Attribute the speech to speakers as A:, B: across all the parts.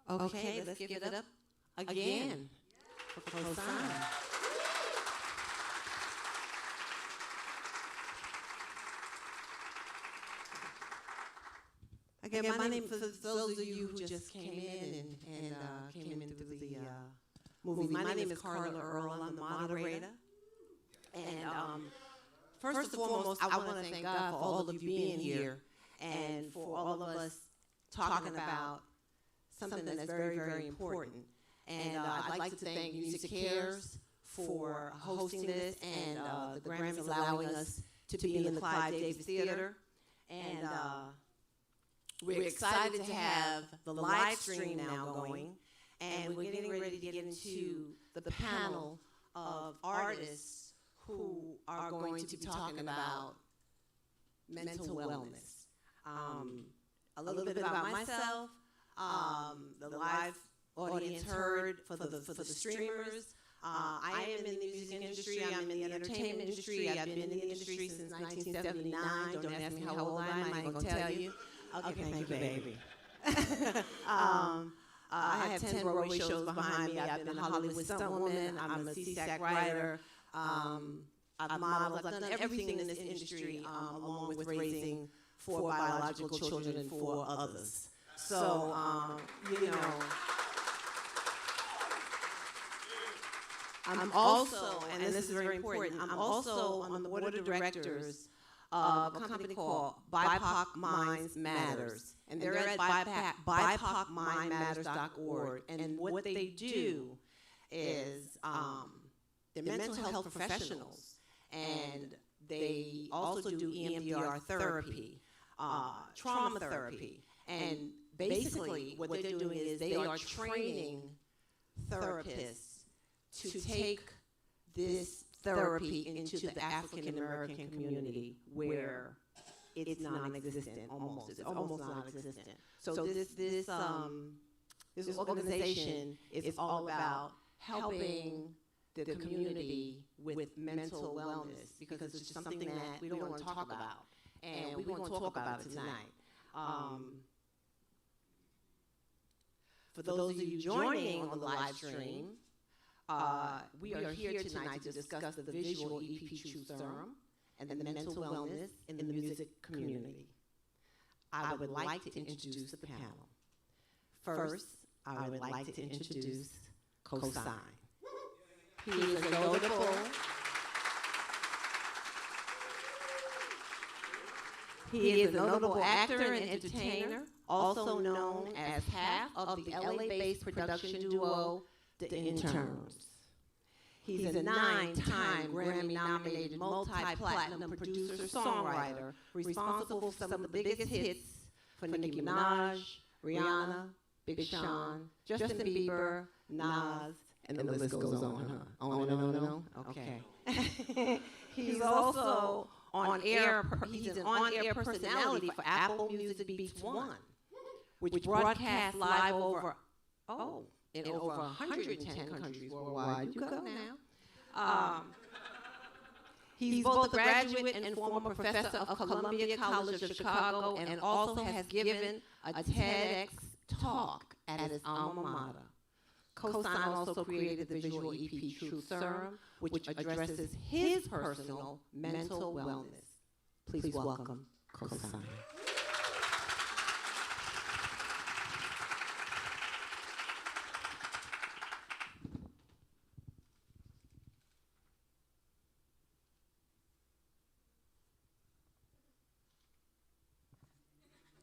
A: Okay, let's give it up again for Kosine. Again, my name, for those of you who just came in and came in through the movie, my name is Carla Earle. I'm the moderator. And first and foremost, I want to thank God for all of you being here and for all of us talking about something that's very, very important. And I'd like to thank MusiCares for hosting this and the Grammys allowing us to be in the Clive Davis Theater. And we're excited to have the live stream now going. And we're getting ready to get into the panel of artists who are going to be talking about mental wellness. A little bit about myself. The live audience heard for the streamers. I am in the music industry. I'm in the entertainment industry. I've been in the industry since 1979. Don't ask me how old I am. I ain't gonna tell you. Okay, thank you, baby. I have 10 Broadway shows behind me. I've been a Hollywood stuntwoman. I'm a CSAC writer. I've modeled. I've done everything in this industry, along with raising 4 biological children and 4 others. So, you know, I'm also, and this is very important, I'm also on the board of directors of a company called BIPOC Minds Matters. And they're at BIPOCmindmatters.org. And what they do is they're mental health professionals. And they also do EMDR therapy, trauma therapy. And basically what they're doing is they are training therapists to take this therapy into the African American community where it's non-existent, almost. It's almost non-existent. So this organization is all about helping the community with mental wellness because it's just something that we don't want to talk about, and we're going to talk about it tonight. For those of you joining on the live stream, we are here tonight to discuss the visual EP Truth Serum and the mental wellness in the music community. I would like to introduce the panel. First, I would like to introduce Kosine. He is a notable actor and entertainer, also known as half of the LA-based production duo, The Interns. He's a 9-time Grammy-nominated multi-platinum producer-songwriter responsible for some of the biggest hits for Nicki Minaj, Rihanna, Big Sean, Justin Bieber, Nas, and the list goes on. On and on. Okay. He's also he's an on-air personality for Apple Music Beats One, which broadcasts live in over 110 countries worldwide. You go now. He's both a graduate and former professor of Columbia College of Chicago and also has given a TEDx talk at his alma mater. Kosine also created the visual EP Truth Serum, which addresses his personal mental wellness. Please welcome Kosine.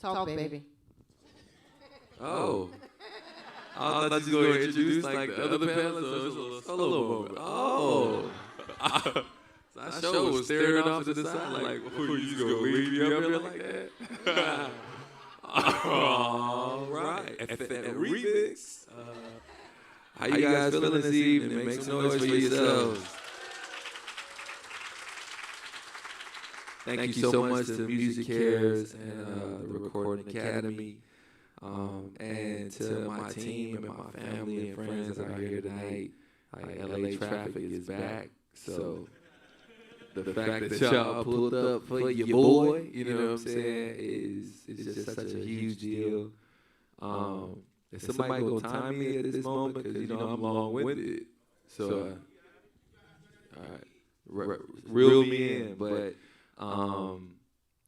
A: Talk, baby.
B: Oh. I thought you were going to introduce like the other panelists, so it's a little solo moment. Oh. So I sure was staring off to the side like, you just going to leave me up here like that? All right. FM Remix. How you guys feeling this evening? Make some noise for yourselves. Thank you so much to MusiCares and the Recording Academy. And to my team and my family and friends that are here tonight. LA Traffic is back, so the fact that y'all pulled up for your boy, you know what I'm saying, is just such a huge deal. is somebody gonna time me at this moment? Because, you know, I'm long-winded. So, all right, reel me in. But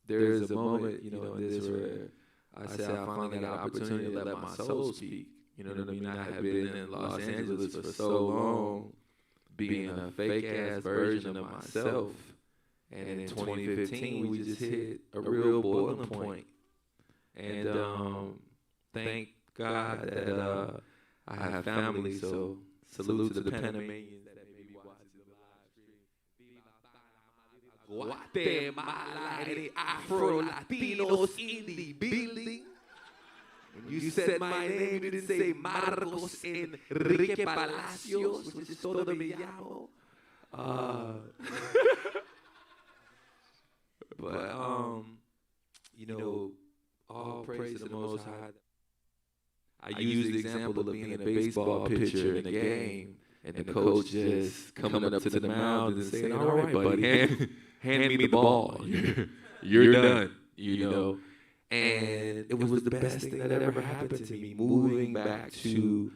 B: there's a moment, you know, in this where I said I finally got an opportunity to let my soul speak. You know what I mean? I had been in Los Angeles for so long, being a fake-ass version of myself. And in 2015, we just hit a real boiling point. And thank God that I have family, so salute to the Panamanians that may be watching the live stream. Guatemala, any Afro-Latinos in the building. When you said my name, you didn't say Marcos Enrique Palacios, which is todo me llamo. But, you know, all praise to the Most High. I use the example of being a baseball pitcher in a game, and the coach just coming up to the mound and saying, all right, buddy, hand me the ball. You're done, you know. And it was the best thing that ever happened to me. Moving back to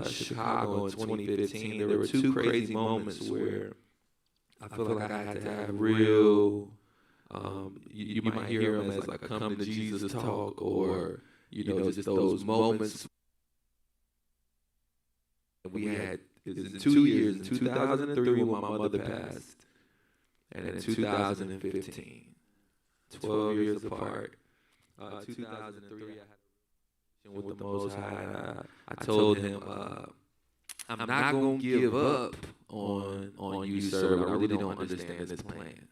B: Chicago in 2015, there were two crazy moments where I feel like I had to have real, you might hear them as like a come to Jesus talk, or, you know, just those moments. We had, it was in 2 years, in 2003 when my mother passed, and in 2015, 12 years apart. 2003, I had a conversation with the Most High. I told him, I'm not going to give up on you, sir, but I really don't understand this plan.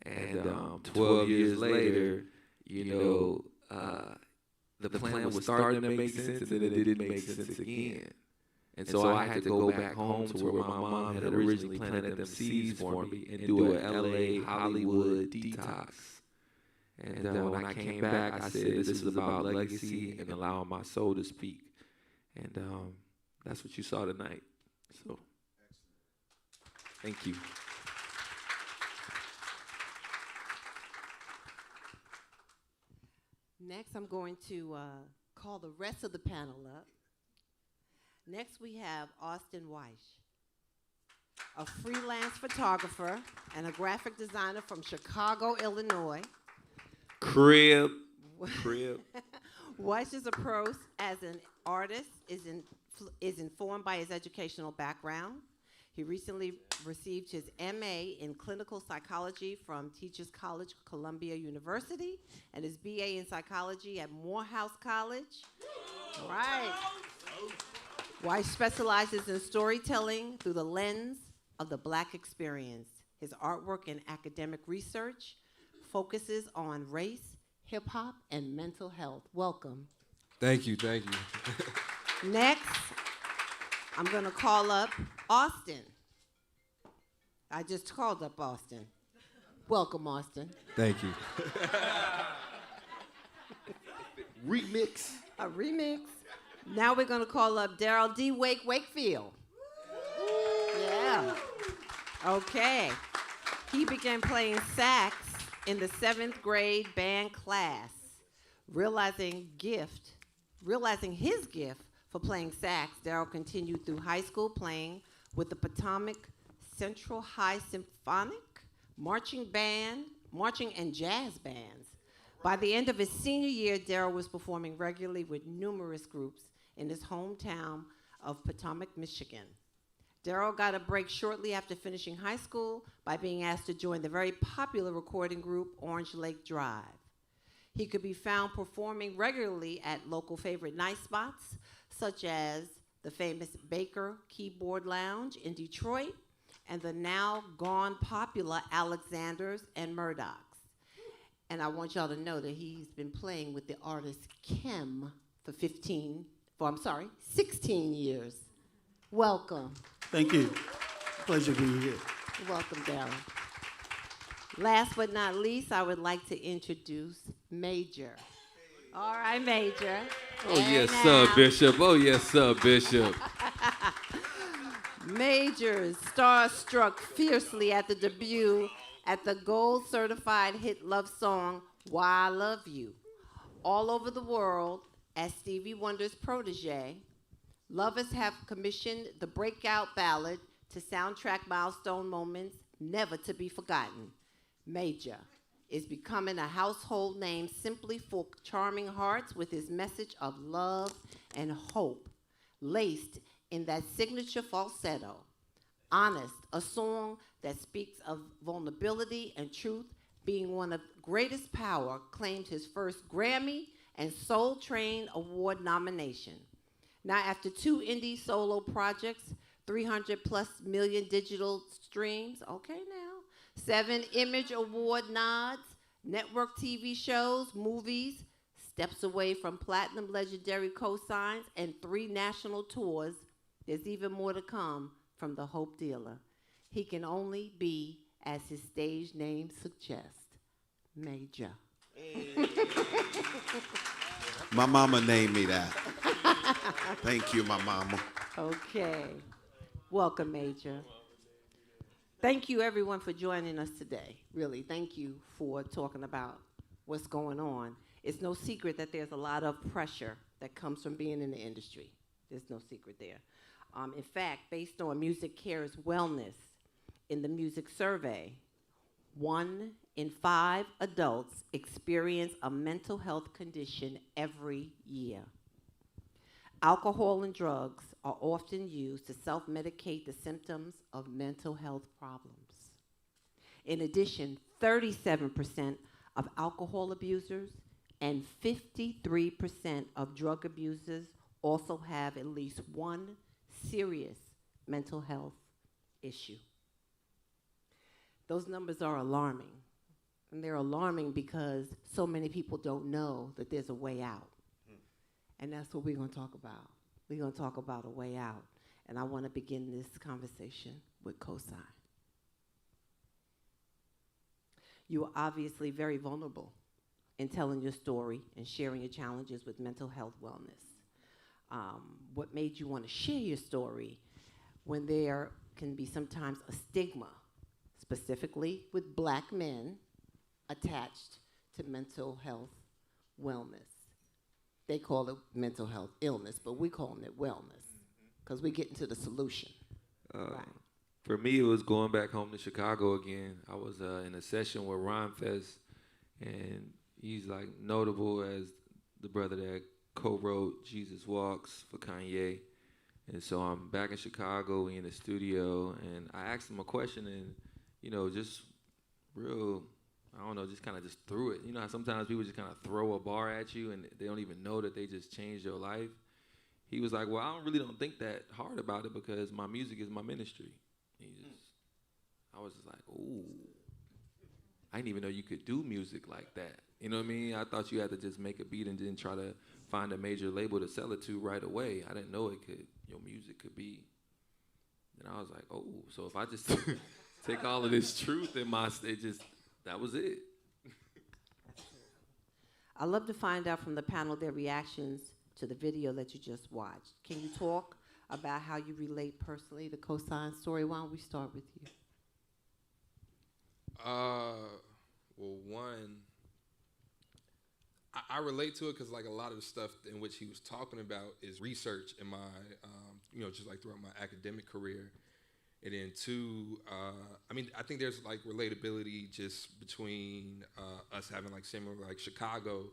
B: And 12 years later, you know, the plan was starting to make sense, and then it didn't make sense again. And so I had to go back home to where my mom had originally planted them seeds for me and do an LA Hollywood detox. And when I came back, I said, this is about legacy and allowing my soul to speak. And that's what you saw tonight. So, thank you.
A: Next, I'm going to call the rest of the panel up. Next, we have Austyn Wyche, a freelance photographer and a graphic designer from Chicago, Illinois.
B: Crib.
A: Wyche's approach as an artist is informed by his educational background. He recently received his MA in clinical psychology from Teachers College, Columbia University, and his BA in psychology at Morehouse College. Right. Wyche specializes in storytelling through the lens of the Black experience. His artwork and academic research focuses on race, hip-hop, and mental health. Welcome.
C: Thank you.
A: Next, I'm going to call up Austyn. I just called up Austyn. Welcome, Austyn.
C: Thank you.
B: Remix.
A: A remix. Now we're going to call up Darryl D. Wakefield. Yeah. Okay. He began playing sax in the 7th grade band class. Realizing his gift for playing sax, Darryl continued through high school playing with the Potomac Central High Symphonic, marching and jazz bands. By the end of his senior year, Darryl was performing regularly with numerous groups in his hometown of Potomac, Michigan. Darryl got a break shortly after finishing high school by being asked to join the very popular recording group Orange Lake Drive. He could be found performing regularly at local favorite night spots, such as the famous Baker Keyboard Lounge in Detroit and the now gone popular Alexander's and Murdoch's. And I want y'all to know that he's been playing with the artist Kim for 16 years. Welcome.
D: Thank you. Pleasure being here.
A: Welcome, Darryl. Last but not least, I would like to introduce Major. All right, Major.
B: Oh, yes, sir, Bishop. Oh, yes, sir, Bishop.
A: Major starstruck fiercely at the debut at the gold-certified hit love song, Why I Love You. All over the world, As Stevie Wonder's protege, lovers have commissioned the breakout ballad to soundtrack milestone moments never to be forgotten. Major is becoming a household name simply for charming hearts with his message of love and hope, laced in that signature falsetto. Honest, a song that speaks of vulnerability and truth, being one of greatest power, claimed his first Grammy and Soul Train Award nomination. Now, after 2 indie solo projects, 300 plus million digital streams, okay now, 7 Image Award nods, network TV shows, movies, steps away from platinum legendary Kosines, and 3 national tours, there's even more to come from the Hope Dealer. He can only be, as his stage name suggests, Major.
C: My mama named me that. Thank you, my mama.
A: Okay. Welcome, Major. Thank you, everyone, for joining us today. Really, thank you for talking about what's going on. It's no secret that there's a lot of pressure that comes from being in the industry. There's no secret there. In fact, based on MusiCares Wellness in the music survey, 1 in 5 adults experience a mental health condition every year. Alcohol and drugs are often used to self-medicate the symptoms of mental health problems. In addition, 37% of alcohol abusers and 53% of drug abusers also have at least one serious mental health issue. Those numbers are alarming. And they're alarming because so many people don't know that there's a way out. And that's what we're going to talk about. We're going to talk about a way out. And I want to begin this conversation with Kosine. You are obviously very vulnerable in telling your story and sharing your challenges with mental health wellness. What made you want to share your story when there can be sometimes a stigma, specifically with Black men, attached to mental health wellness? They call it mental health illness, but we call it wellness because we get into the solution. Right.
B: For me, it was going back home to Chicago again. I was in a session with Rhyme Fest, and he's like notable as the brother that co-wrote Jesus Walks for Kanye. And so I'm back in Chicago, we in the studio, and I asked him a question, and, you know, just real, I don't know, just kind of just threw it. You know how sometimes people just kind of throw a bar at you and they don't even know that they just changed your life? He was like, well, I really don't think that hard about it because my music is my ministry. I was just like, ooh, I didn't even know you could do music like that. You know what I mean? I thought you had to just make a beat and then try to find a major label to sell it to right away. I didn't know your music could be. And I was like, oh, so if I just take all of this truth in that was it.
A: I'd love to find out from the panel their reactions to the video that you just watched. Can you talk about how you relate personally to Kosine's story? Why don't we start with you?
E: Well, one, I relate to it because like a lot of the stuff in which he was talking about is research in my, just like throughout my academic career. And then 2, I think there's like relatability just between us having like similar like Chicago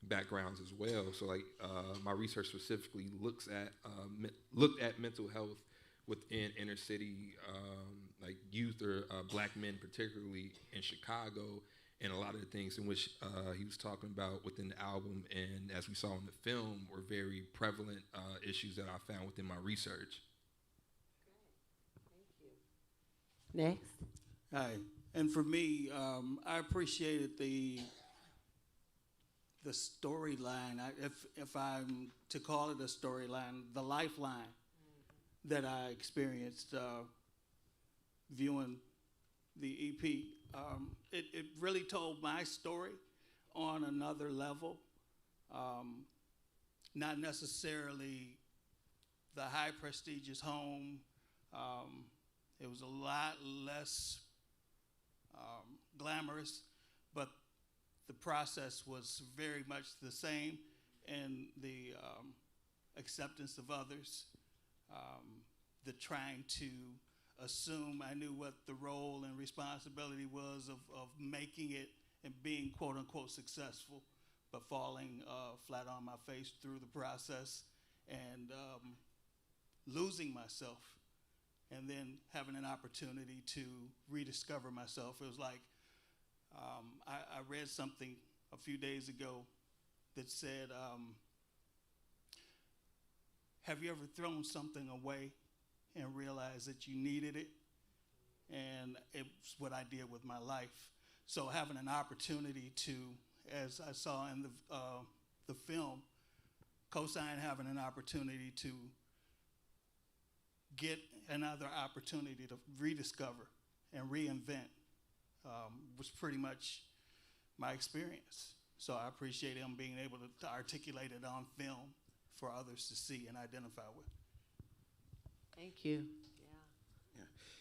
E: backgrounds as well. So like my research specifically looked at mental health within inner city like youth or Black men, particularly in Chicago, and a lot of the things in which he was talking about within the album and as we saw in the film were very prevalent issues that I found within my research.
A: Next.
D: Hi. And for me, I appreciated the storyline, if I'm to call it a storyline, the lifeline that I experienced viewing the EP. It really told my story on another level, not necessarily the high prestigious home. It was a lot less glamorous, but the process was very much the same. and the acceptance of others, the trying to assume I knew what the role and responsibility was of making it and being quote unquote successful, but falling flat on my face through the process and losing myself, and then having an opportunity to rediscover myself. It was like I read something a few days ago that said, have you ever thrown something away and realized that you needed it? And it's what I did with my life. So having an opportunity to, as I saw in the film, Kosine having an opportunity to get another opportunity to rediscover and reinvent was pretty much my experience. So I appreciate him being able to articulate it on film for others to see and identify with.
A: Thank you.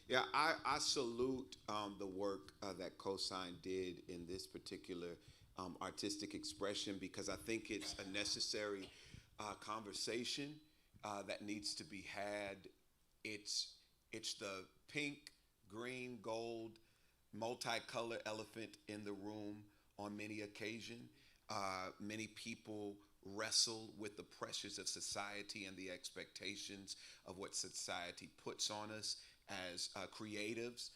C: Yeah, I salute the work that Kosine did in this particular artistic expression, because I think it's a necessary conversation that needs to be had. It's the pink, green, gold, multicolored elephant in the room on many occasions. Many people wrestle with the pressures of society and the expectations of what society puts on us as creatives.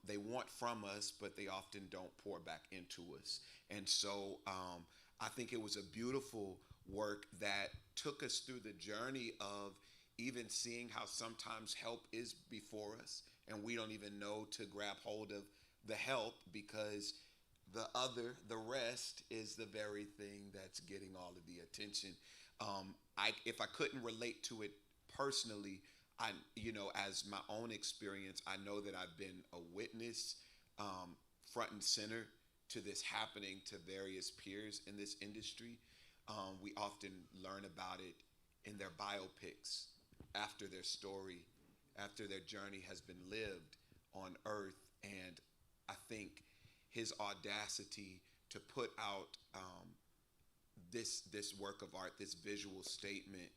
C: They want from us, but they often don't pour back into us. And so I think it was a beautiful work that took us through the journey of even seeing how sometimes help is before us and we don't even know to grab hold of the help, because the rest is the very thing that's getting all of the attention. If I couldn't relate to it personally, as my own experience, I know that I've been a witness, front and center to this happening to various peers in this industry. We often learn about it in their biopics after their story, after their journey has been lived on earth. And I think his audacity to put out this work of art, this visual statement,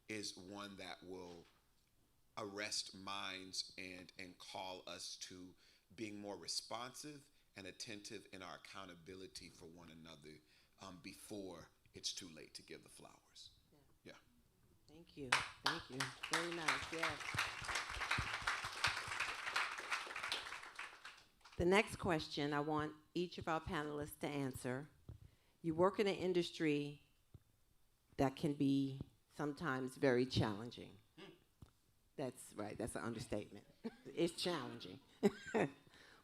C: is one that will arrest minds and call us to being more responsive and attentive in our accountability for one another before it's too late to give the flowers. Yeah.
A: Thank you. Thank you. Very nice. Yes. The next question I want each of our panelists to answer. You work in an industry that can be sometimes very challenging. That's right, that's an understatement. It's challenging.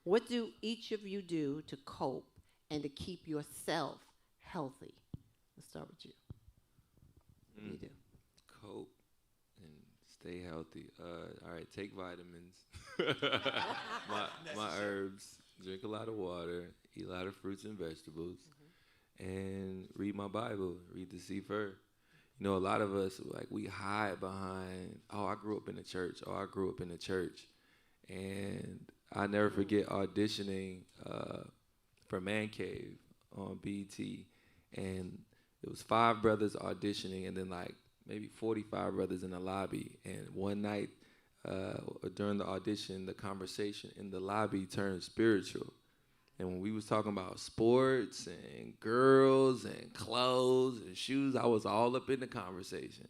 A: What do each of you do to cope and to keep yourself healthy? Let's start with you. What do you do?
B: Cope and stay healthy. All right, take vitamins. my herbs, drink a lot of water, eat a lot of fruits and vegetables, and read my Bible, read the Sefer. You know, a lot of us, we hide behind, I grew up in the church. I grew up in the church. And I never forget auditioning for Man Cave on BET. And it was 5 brothers auditioning, and then maybe 45 brothers in the lobby. And one night during the audition, the conversation in the lobby turned spiritual. And when we was talking about sports and girls and clothes and shoes, I was all up in the conversation.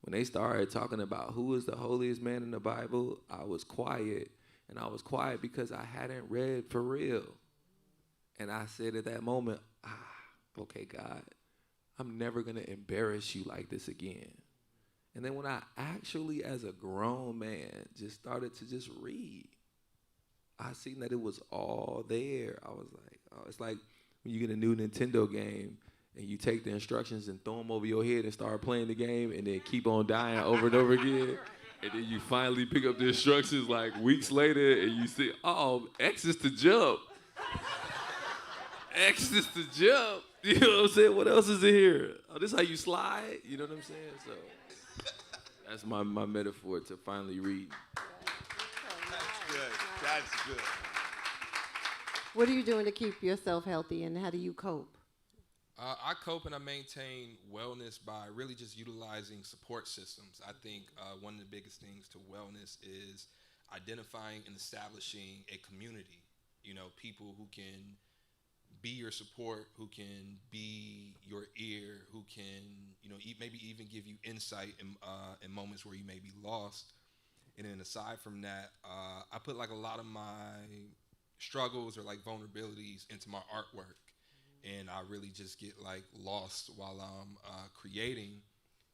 B: When they started talking about who is the holiest man in the Bible, I was quiet. And I was quiet because I hadn't read for real. And I said at that moment, okay, God, I'm never going to embarrass you like this again. And then when I actually, as a grown man, just started to just read, I seen that it was all there. I was like, oh, it's like when you get a new Nintendo game and you take the instructions and throw them over your head and start playing the game and then keep on dying over and over again. And then you finally pick up the instructions weeks later and you see, oh, X is to jump. X is to jump. You know what I'm saying? What else is in here? Oh, this is how you slide? You know what I'm saying? So that's my metaphor to finally read.
C: That's good.
A: What are you doing to keep yourself healthy, and how do you cope?
E: I cope and I maintain wellness by really just utilizing support systems. I think one of the biggest things to wellness is identifying and establishing a community. You know, people who can be your support, who can be your ear, who can, you know, maybe even give you insight in moments where you may be lost. And then aside from that, I put like a lot of my struggles or like vulnerabilities into my artwork. And I really just get like lost while I'm creating,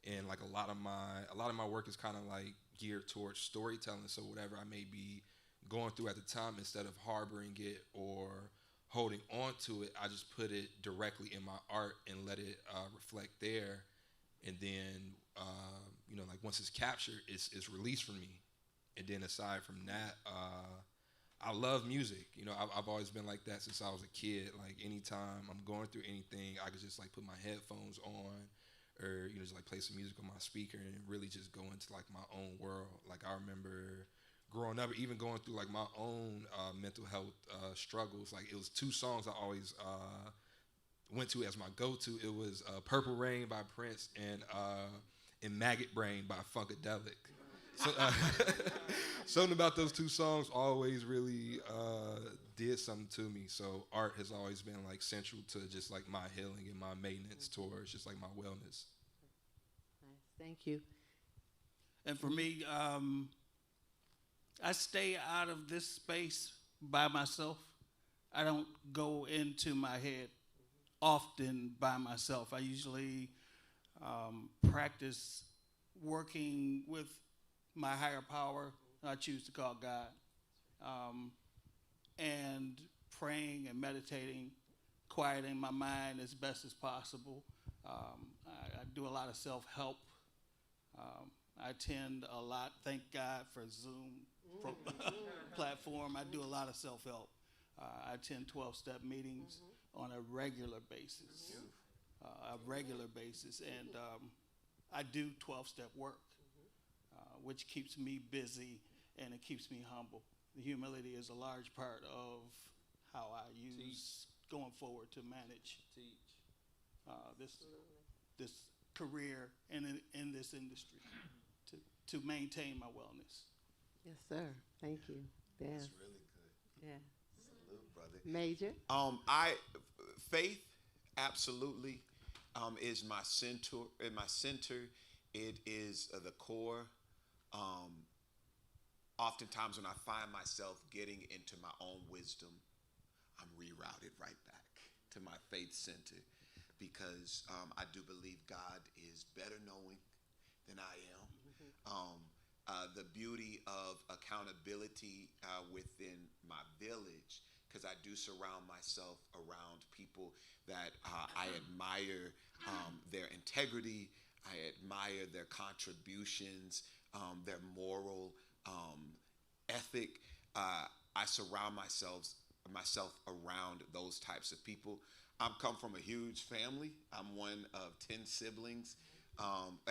E: and like a lot of my work is kind of like geared towards storytelling. So whatever I may be going through at the time, instead of harboring it or holding on to it, I just put it directly in my art and let it reflect there. And then you know, like once it's captured, it's released from me. And then aside from that, I love music. You know, I've always been like that since I was a kid. Like anytime I'm going through anything, I could just like put my headphones on, or you know, just like play some music on my speaker and really just go into like my own world. Like I remember growing up, even going through like my own mental health struggles. Like it was two songs I always went to as my go-to. It was "Purple Rain" by Prince and "Maggot Brain" by Funkadelic. So, something about those two songs always really did something to me. So art has always been like central to just like my healing and my maintenance towards just like my wellness.
A: Nice, thank you.
D: And for me, I stay out of this space by myself. I don't go into my head often by myself. I usually practice working with my higher power, I choose to call God, and praying and meditating, quieting my mind as best as possible. I do a lot of self-help. I attend a lot, thank God for Zoom platform. I do a lot of self-help. I attend 12-step meetings on a regular basis, and I do 12-step work. Which keeps me busy and it keeps me humble. The humility is a large part of how I use going forward to manage this career in this industry to maintain my wellness.
A: Yes, sir. Thank you. Yeah.
C: That's really good.
A: Yeah.
C: Salute, brother.
A: Major.
C: Faith absolutely is my center. It is the core. Oftentimes when I find myself getting into my own wisdom, I'm rerouted right back to my faith center, because I do believe God is better knowing than I am. The beauty of accountability within my village, because I do surround myself around people that I admire their integrity, I admire their contributions, their moral ethic. I surround myself around those types of people. I come from a huge family. I'm one of 10 siblings,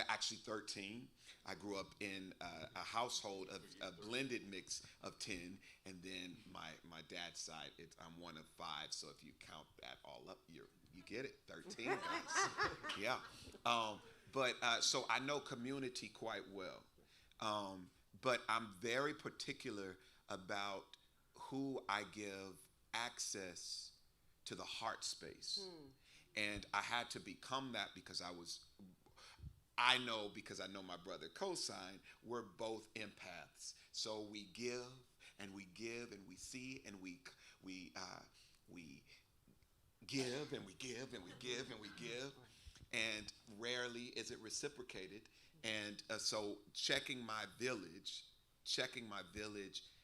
C: actually 13. I grew up in a household of a blended mix of 10, and then my dad's side, I'm one of 5. So if you count that all up, you get it, 13 guys. Yeah. But so I know community quite well. But I'm very particular about who I give access to the heart space. And I had to become that because I know my brother Kosine, we're both empaths. So we give and we give and we see and we give and we give and we give and we give. And rarely is it reciprocated. And so checking my village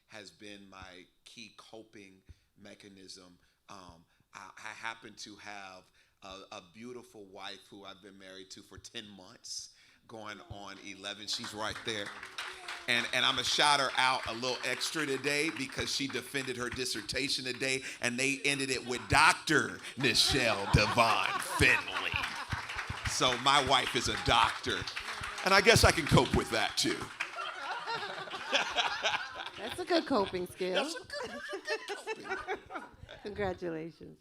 C: has been my key coping mechanism. I happen to have a beautiful wife who I've been married to for 10 months, going on 11. She's right there. And I'm going to shout her out a little extra today because she defended her dissertation today, and they ended it with Dr. Nichelle Devon Finley. So my wife is a doctor, and I guess I can cope with that too.
A: That's a good coping skill.
C: That's a good coping.
A: Congratulations.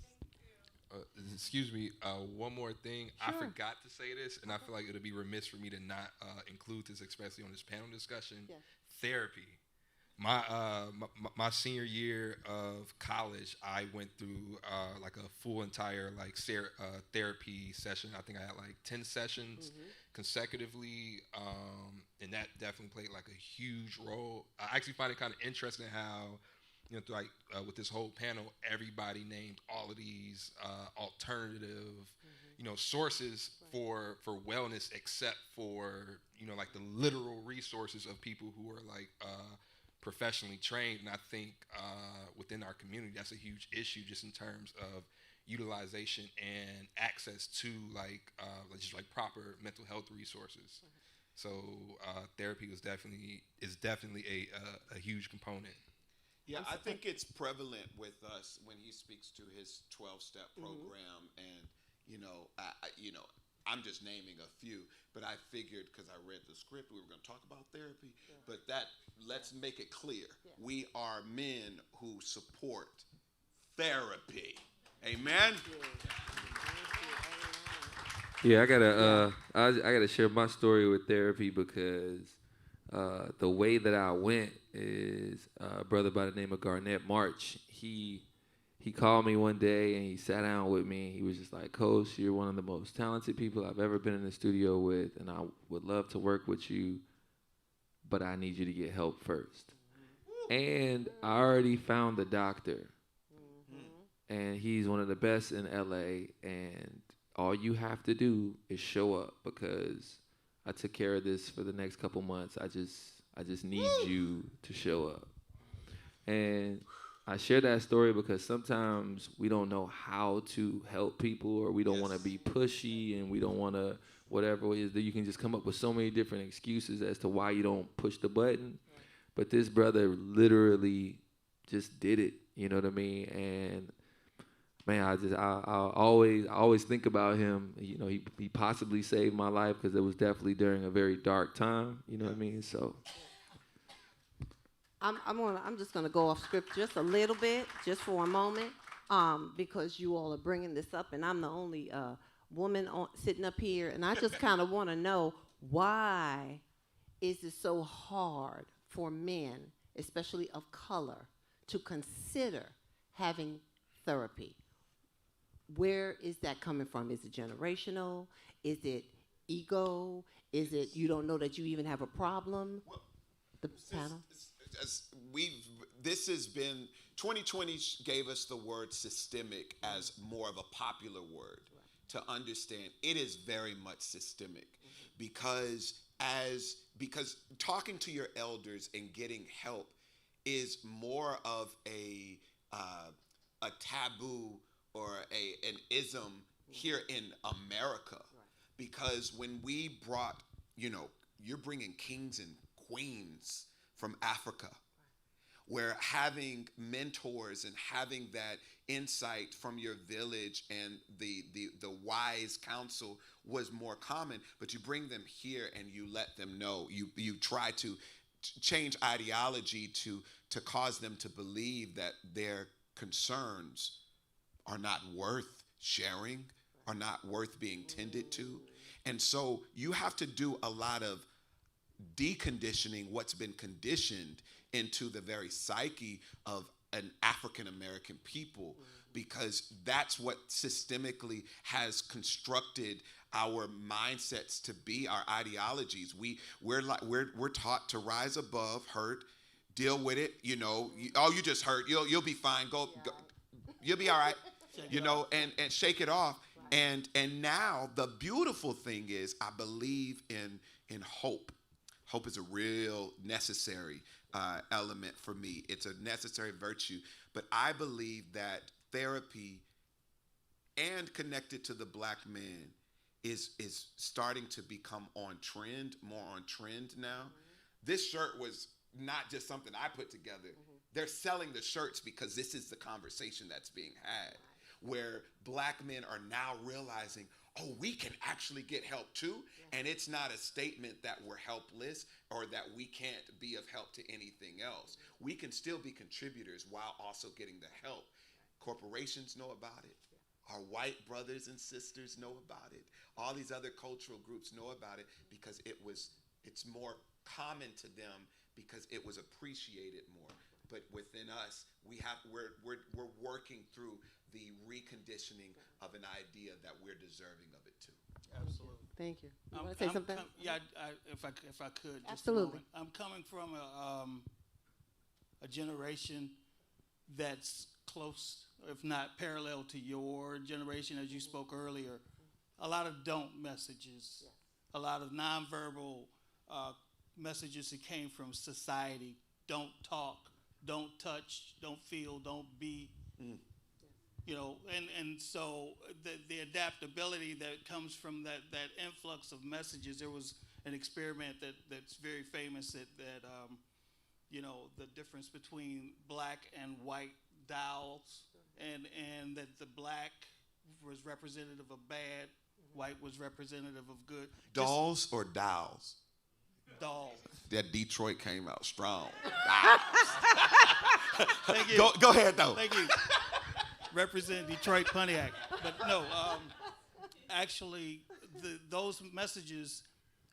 E: excuse me, one more thing.
A: Sure.
E: I forgot to say this, and I feel like it would be remiss for me to not include this, especially on this panel discussion.
A: Yes.
E: Therapy. My senior year of college, I went through like a full entire like therapy session. I think I had like 10 sessions consecutively, and that definitely played like a huge role. I actually find it kind of interesting how, you know, like with this whole panel, everybody named all of these alternative, you know, sources for wellness, except for, you know, like the literal resources of people who are like professionally trained. And I think within our community, that's a huge issue just in terms of utilization and access to like just like proper mental health resources. So therapy is definitely a huge component.
C: Yeah, I think it's prevalent with us when he speaks to his 12-step program, and I'm just naming a few, but I figured because I read the script we were going to talk about therapy, but let's make it clear. We are men who support therapy. Amen?
B: Yeah, I gotta share my story with therapy because the way that I went is a brother by the name of Garnett March. He called me one day and he sat down with me. He was just like, "Coach, you're one of the most talented people I've ever been in the studio with, and I would love to work with you, but I need you to get help first." And I already found the doctor, and he's one of the best in LA, and all you have to do is show up because I took care of this for the next couple months. I just need you to show up. And I share that story because sometimes we don't know how to help people, or we don't want to be pushy, and we don't want to whatever it is that you can just come up with so many different excuses as to why you don't push the button. But this brother literally just did it. You know what I mean? And man, I always think about him. You know, he possibly saved my life because it was definitely during a very dark time. You know what I mean? So
A: I'm just gonna go off script just a little bit, just for a moment, because you all are bringing this up, and I'm the only woman sitting up here, and I just kind of want to know, why is it so hard for men, especially of color, to consider having therapy? Where is that coming from? Is it generational? Is it ego? Is it you don't know that you even have a problem?
C: Well,
A: the panel?
C: This has been, 2020 gave us the word systemic as more of a popular word to understand. It is very much systemic because talking to your elders and getting help is more of a taboo or an ism here in America, because when we brought, you're bringing kings and queens from Africa, where having mentors and having that insight from your village and the wise counsel was more common, but you bring them here and you let them know, you try to change ideology to cause them to believe that their concerns are not worth sharing, are not worth being tended to. And so you have to do a lot of deconditioning what's been conditioned into the very psyche of an African American people, because that's what systemically has constructed our mindsets to be, our ideologies. We're taught to rise above hurt, deal with it. You just hurt. You'll be fine. Go. You'll be all right. And shake it off. And now the beautiful thing is, I believe in hope. Hope is a real necessary element for me. It's a necessary virtue. But I believe that therapy, and connected to the black man, is starting to become more on trend now. This shirt was not just something I put together. They're selling the shirts because this is the conversation that's being had, where black men are now realizing, oh, we can actually get help too. And it's not a statement that we're helpless or that we can't be of help to anything else. We can still be contributors while also getting the help. Corporations know about it. our white brothers and sisters know about it. All these other cultural groups know about it because it's more common to them because it was appreciated more. But within us, we're working through the reconditioning of an idea that we're deserving of it too.
D: Absolutely.
A: Thank you. You want to say something?
D: If I could. Just
A: Absolutely.
D: A moment. I'm coming from a generation that's close, if not parallel, to your generation, as you spoke earlier. A lot of don't messages, a lot of nonverbal messages that came from society. Don't talk, don't touch, don't feel, don't be. You know, and so the adaptability that comes from that influx of messages. There was an experiment that's very famous that you know, the difference between black and white dolls, and that the black was representative of bad, white was representative of good.
C: Dolls or dowels?
D: Dolls.
C: That Detroit came out strong.
D: Thank you.
C: Go ahead though.
D: Thank you. Represent Detroit Pontiac. But no, actually, those messages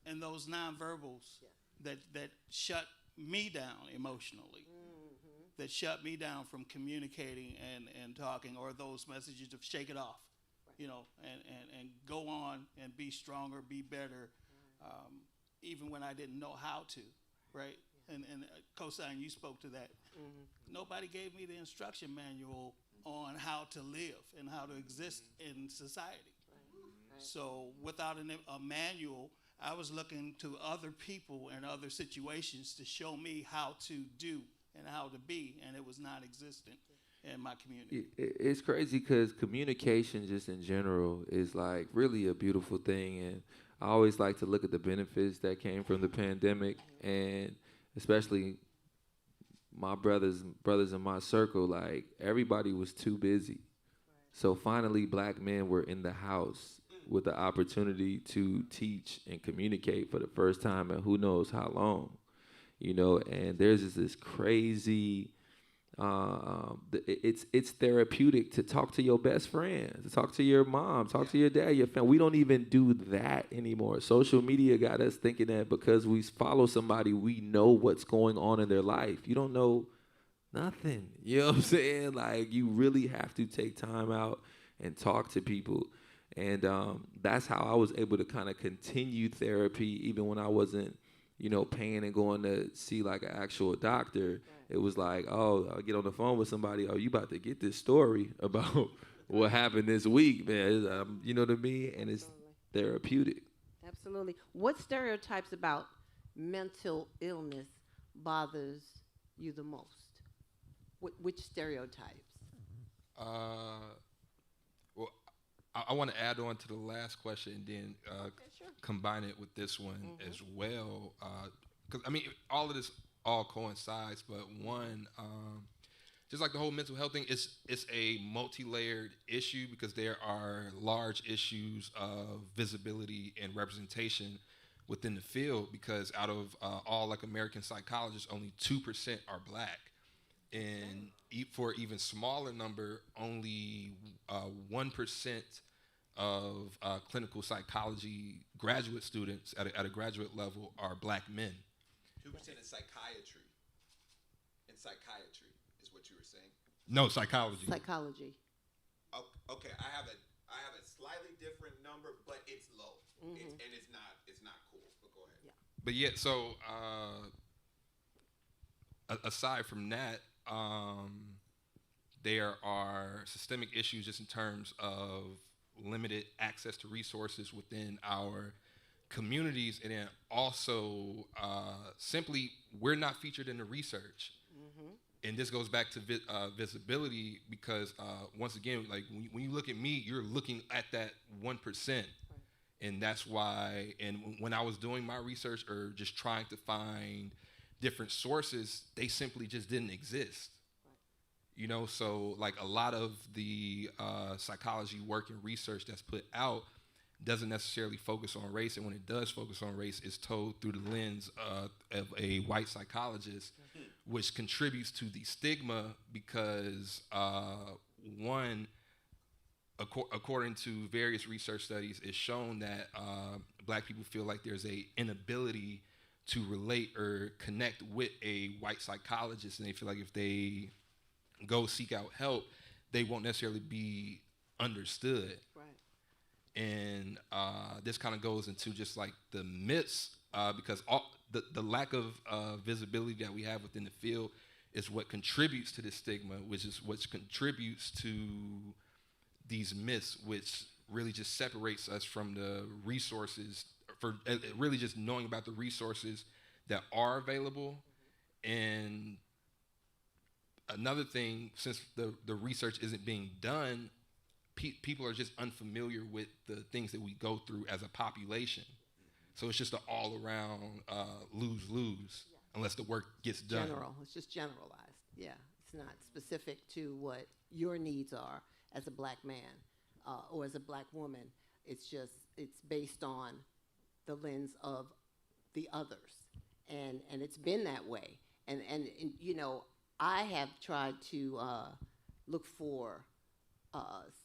D: and those nonverbals that shut me down emotionally, that shut me down from communicating and talking, or those messages of shake it off, you know, and go on and be stronger, be better, even when I didn't know how to, right? And Kosine, you spoke to that. Nobody gave me the instruction manual on how to live and how to exist in society. So without a manual, I was looking to other people and other situations to show me how to do and how to be, and it was non-existent in my community.
B: It's crazy because communication just in general is like really a beautiful thing, and I always like to look at the benefits that came from the pandemic, and especially my brothers in my circle, like everybody was too busy. So finally black men were in the house with the opportunity to teach and communicate for the first time in who knows how long, you know, and there's just this crazy, it's therapeutic to talk to your best friend, to talk to your mom, talk to your dad, your family. We don't even do that anymore. Social media got us thinking that because we follow somebody, we know what's going on in their life. You don't know nothing. You know what I'm saying? Like, you really have to take time out and talk to people. And that's how I was able to kind of continue therapy even when I wasn't, you know, paying and going to see like an actual doctor. It was like, oh, I'll get on the phone with somebody. Oh, you about to get this story about what happened this week, man. You know what I mean? And it's therapeutic.
A: Absolutely. What stereotypes about mental illness bothers you the most? Which stereotypes?
E: Well, I want to add on to the last question and then combine it with this one as well. Because, I mean, all of this all coincides, but one, just like the whole mental health thing, it's a multi-layered issue because there are large issues of visibility and representation within the field, because out of all like American psychologists, only 2% are black. And for even smaller number, only 1% of clinical psychology graduate students at a graduate level are black men.
C: 2% in psychiatry. In psychiatry is what you were saying?
E: No, psychology.
A: Psychology.
C: Oh, okay, I have a slightly different number, but it's low. It's not cool. But go ahead.
A: Yeah.
E: But yeah, so aside from that, there are systemic issues just in terms of limited access to resources within our communities, and then also simply we're not featured in the research. And this goes back to visibility because once again, like when you look at me, you're looking at that 1%. And that's why, and when I was doing my research or just trying to find different sources, they simply just didn't exist. You know, so like a lot of the psychology work and research that's put out doesn't necessarily focus on race, and when it does focus on race, it's told through the lens of a white psychologist, which contributes to the stigma because one, according to various research studies, it's shown that black people feel like there's a inability to relate or connect with a white psychologist, and they feel like if they go seek out help, they won't necessarily be understood.
A: Right.
E: And this kind of goes into just like the myths, because the lack of visibility that we have within the field is what contributes to this stigma, which is what contributes to these myths, which really just separates us from the resources, for really just knowing about the resources that are available. And another thing, since the research isn't being done, people are just unfamiliar with the things that we go through as a population. So it's just an all-around lose-lose unless the work gets done.
A: It's just generalized. Yeah, it's not specific to what your needs are as a black man or as a black woman. It's based on the lens of the others, and it's been that way. And you know, I have tried to look for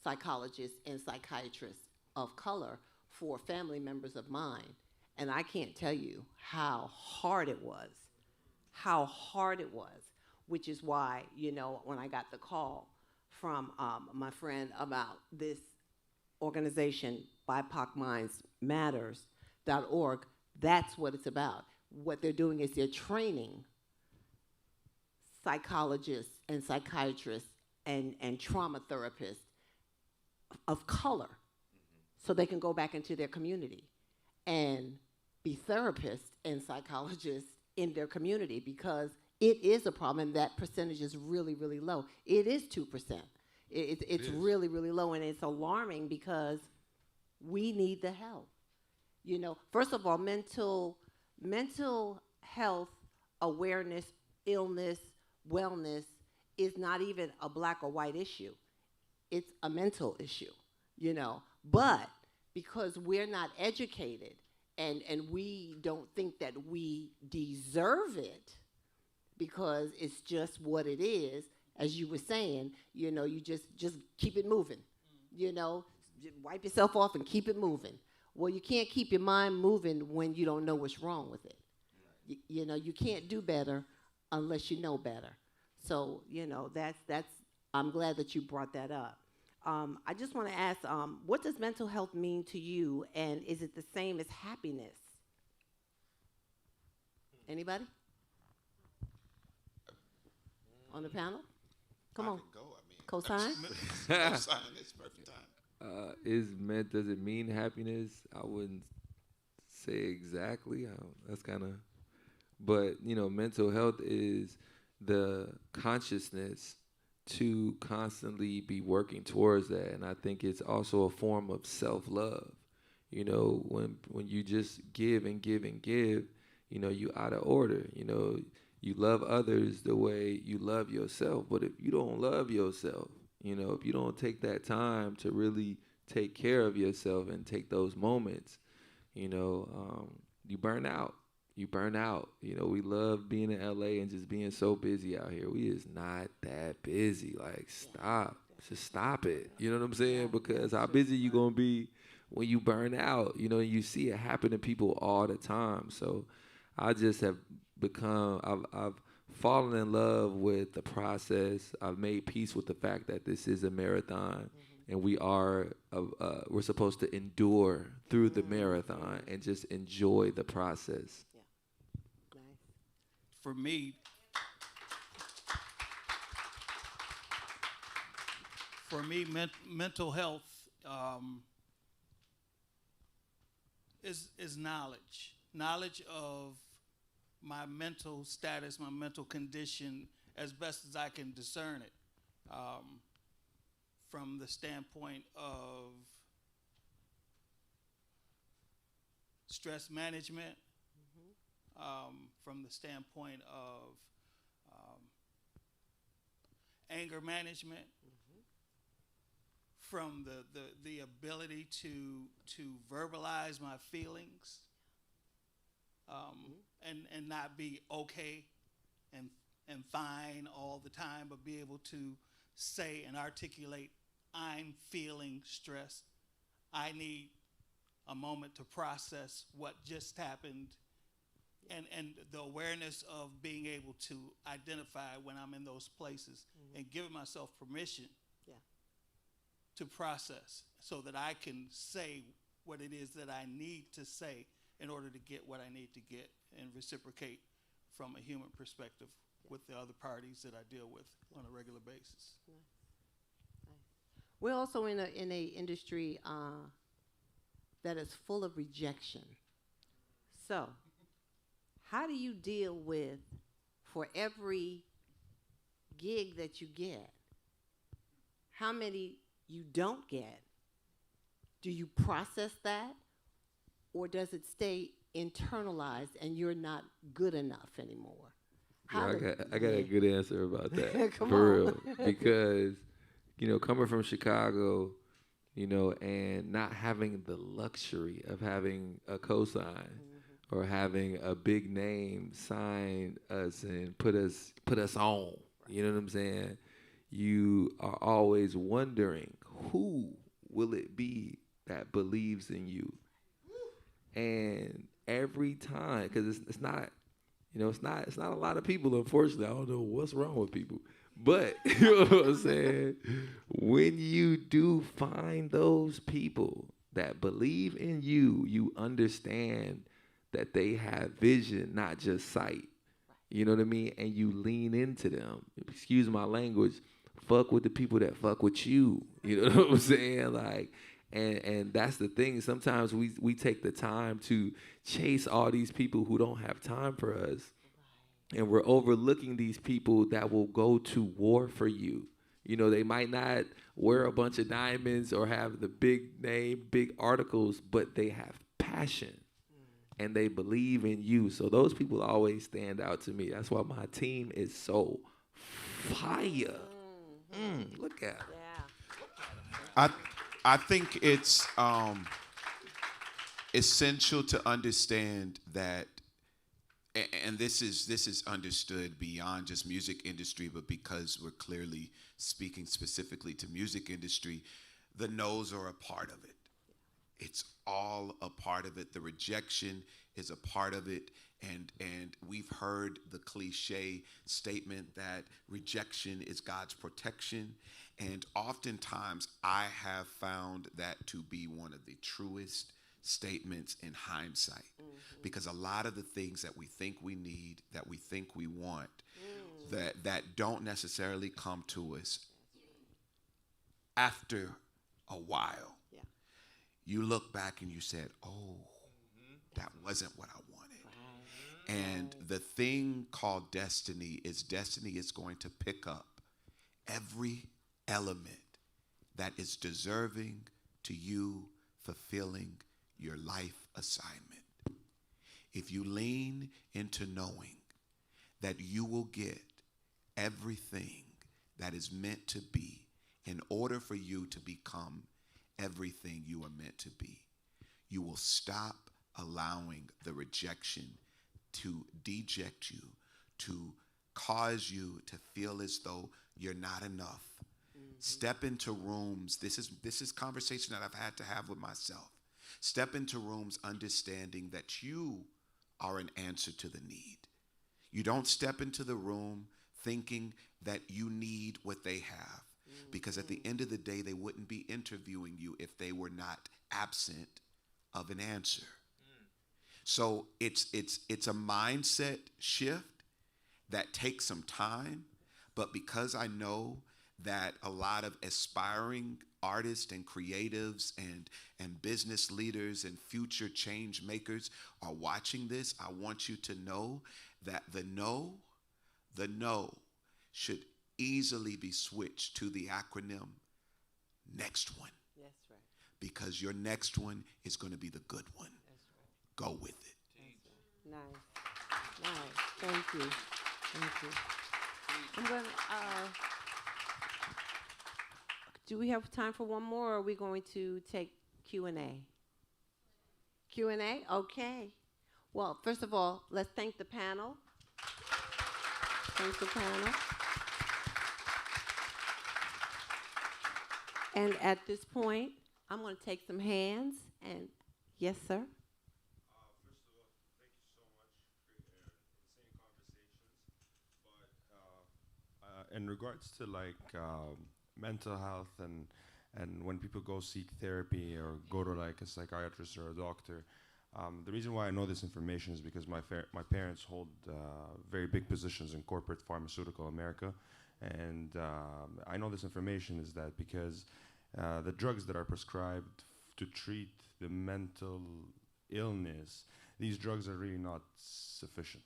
A: psychologists and psychiatrists of color for family members of mine, and I can't tell you how hard it was, which is why, you know, when I got the call from my friend about this organization, BIPOC Minds Matters.org, that's what it's about. What they're doing is they're training psychologists and psychiatrists and trauma therapists of color so they can go back into their community and be therapists and psychologists in their community, because it is a problem, and that percentage is really, really low. It is 2%. It's really, really low, and it's alarming because we need the help. You know, first of all, mental health awareness, illness, wellness is not even a black or white issue. It's a mental issue, you know. But because we're not educated and we don't think that we deserve it because it's just what it is, as you were saying, you know, you just keep it moving, you know, wipe yourself off and keep it moving. Well, you can't keep your mind moving when you don't know what's wrong with it. You know, you can't do better unless you know better. So, you know, that's I'm glad that you brought that up. I just want to ask, what does mental health mean to you, and is it the same as happiness? Anybody? On the panel? Come on.
C: Go. I mean,
A: Kosine?
C: Kosine, it's perfect time.
B: Does it mean happiness? I wouldn't say exactly. That's kind of, but you know, mental health is the consciousness to constantly be working towards that, and I think it's also a form of self-love. You know, when you just give and give and give, you know, you out of order. You know, you love others the way you love yourself, but if you don't love yourself, you know, if you don't take that time to really take care of yourself and take those moments, you know, you burn out. You know, we love being in LA and just being so busy out here. We is not that busy. Like, stop. Just stop it. You know what I'm saying? Because how busy you gonna be when you burn out? You know, you see it happen to people all the time. So I just have I've fallen in love with the process. I've made peace with the fact that this is a marathon, and we're supposed to endure through the marathon and just enjoy the process.
D: For me, mental health is knowledge of my mental status, my mental condition, as best as I can discern it, from the standpoint of stress management, from the standpoint of anger management, from the ability to verbalize my feelings, and not be okay and fine all the time, but be able to say and articulate I'm feeling stressed. I need a moment to process what just happened, and the awareness of being able to identify when I'm in those places and giving myself permission to process so that I can say what it is that I need to say in order to get what I need to get and reciprocate from a human perspective with the other parties that I deal with on a regular basis.
A: We're also in a industry that is full of rejection. So, how do you deal with, for every gig that you get, how many you don't get? Do you process that, or does it stay internalized and you're not good enough anymore?
B: I got a good answer about that.
A: Come
B: for
A: on.
B: real. Because, coming from Chicago, and not having the luxury of having a cosign or having a big name sign us and put us on. You know what I'm saying? You are always wondering, who will it be that believes in you? And every time, because it's not, it's not a lot of people, unfortunately. I don't know what's wrong with people. But, you know what I'm saying? When you do find those people that believe in you, you understand that they have vision, not just sight. You know what I mean? And you lean into them. Excuse my language. Fuck with the people that fuck with you. You know what I'm saying? Like, and that's the thing. Sometimes we take the time to chase all these people who don't have time for us. And we're overlooking these people that will go to war for you. They might not wear a bunch of diamonds or have the big name, big articles, but they have passion and they believe in you. So those people always stand out to me. That's why my team is so fire. Look at it.
C: I think it's essential to understand that, and this is understood beyond just music industry, but because we're clearly speaking specifically to music industry, the no's are a part of it. It's all a part of it. The rejection is a part of it. And we've heard the cliche statement that rejection is God's protection. And oftentimes I have found that to be one of the truest statements in hindsight, because a lot of the things that we think we need, that we think we want, that don't necessarily come to us after a while. You look back and you said, oh, that wasn't what I wanted. And the thing called destiny is going to pick up every element that is deserving to you fulfilling your life assignment. If you lean into knowing that you will get everything that is meant to be in order for you to become everything you are meant to be, you will stop allowing the rejection to deject you, to cause you to feel as though you're not enough. Step into rooms. This is conversation that I've had to have with myself. Step into rooms understanding that you are an answer to the need. You don't step into the room thinking that you need what they have, because at the end of the day, they wouldn't be interviewing you if they were not absent of an answer. So it's a mindset shift that takes some time, but because I know that a lot of aspiring artists and creatives and business leaders and future change makers are watching this, I want you to know that the no should easily be switched to the acronym next one.
A: That's right.
C: Because your next one is going to be the good one.
A: That's right.
C: Go with it.
A: Nice. Thank you. I'm going to, do we have time for one more, or are we going to take Q&A? Q&A? Okay. Well, first of all, let's thank the panel. Thank the panel. And at this point, I'm going to take some hands. And yes, sir.
F: First of all, thank you so much for your insane conversations. But in regards to mental health and when people go seek therapy or go to like a psychiatrist or a doctor, the reason why I know this information is because my parents hold very big positions in corporate pharmaceutical America, and I know this information is that because the drugs that are prescribed to treat the mental illness, these drugs are really not sufficient.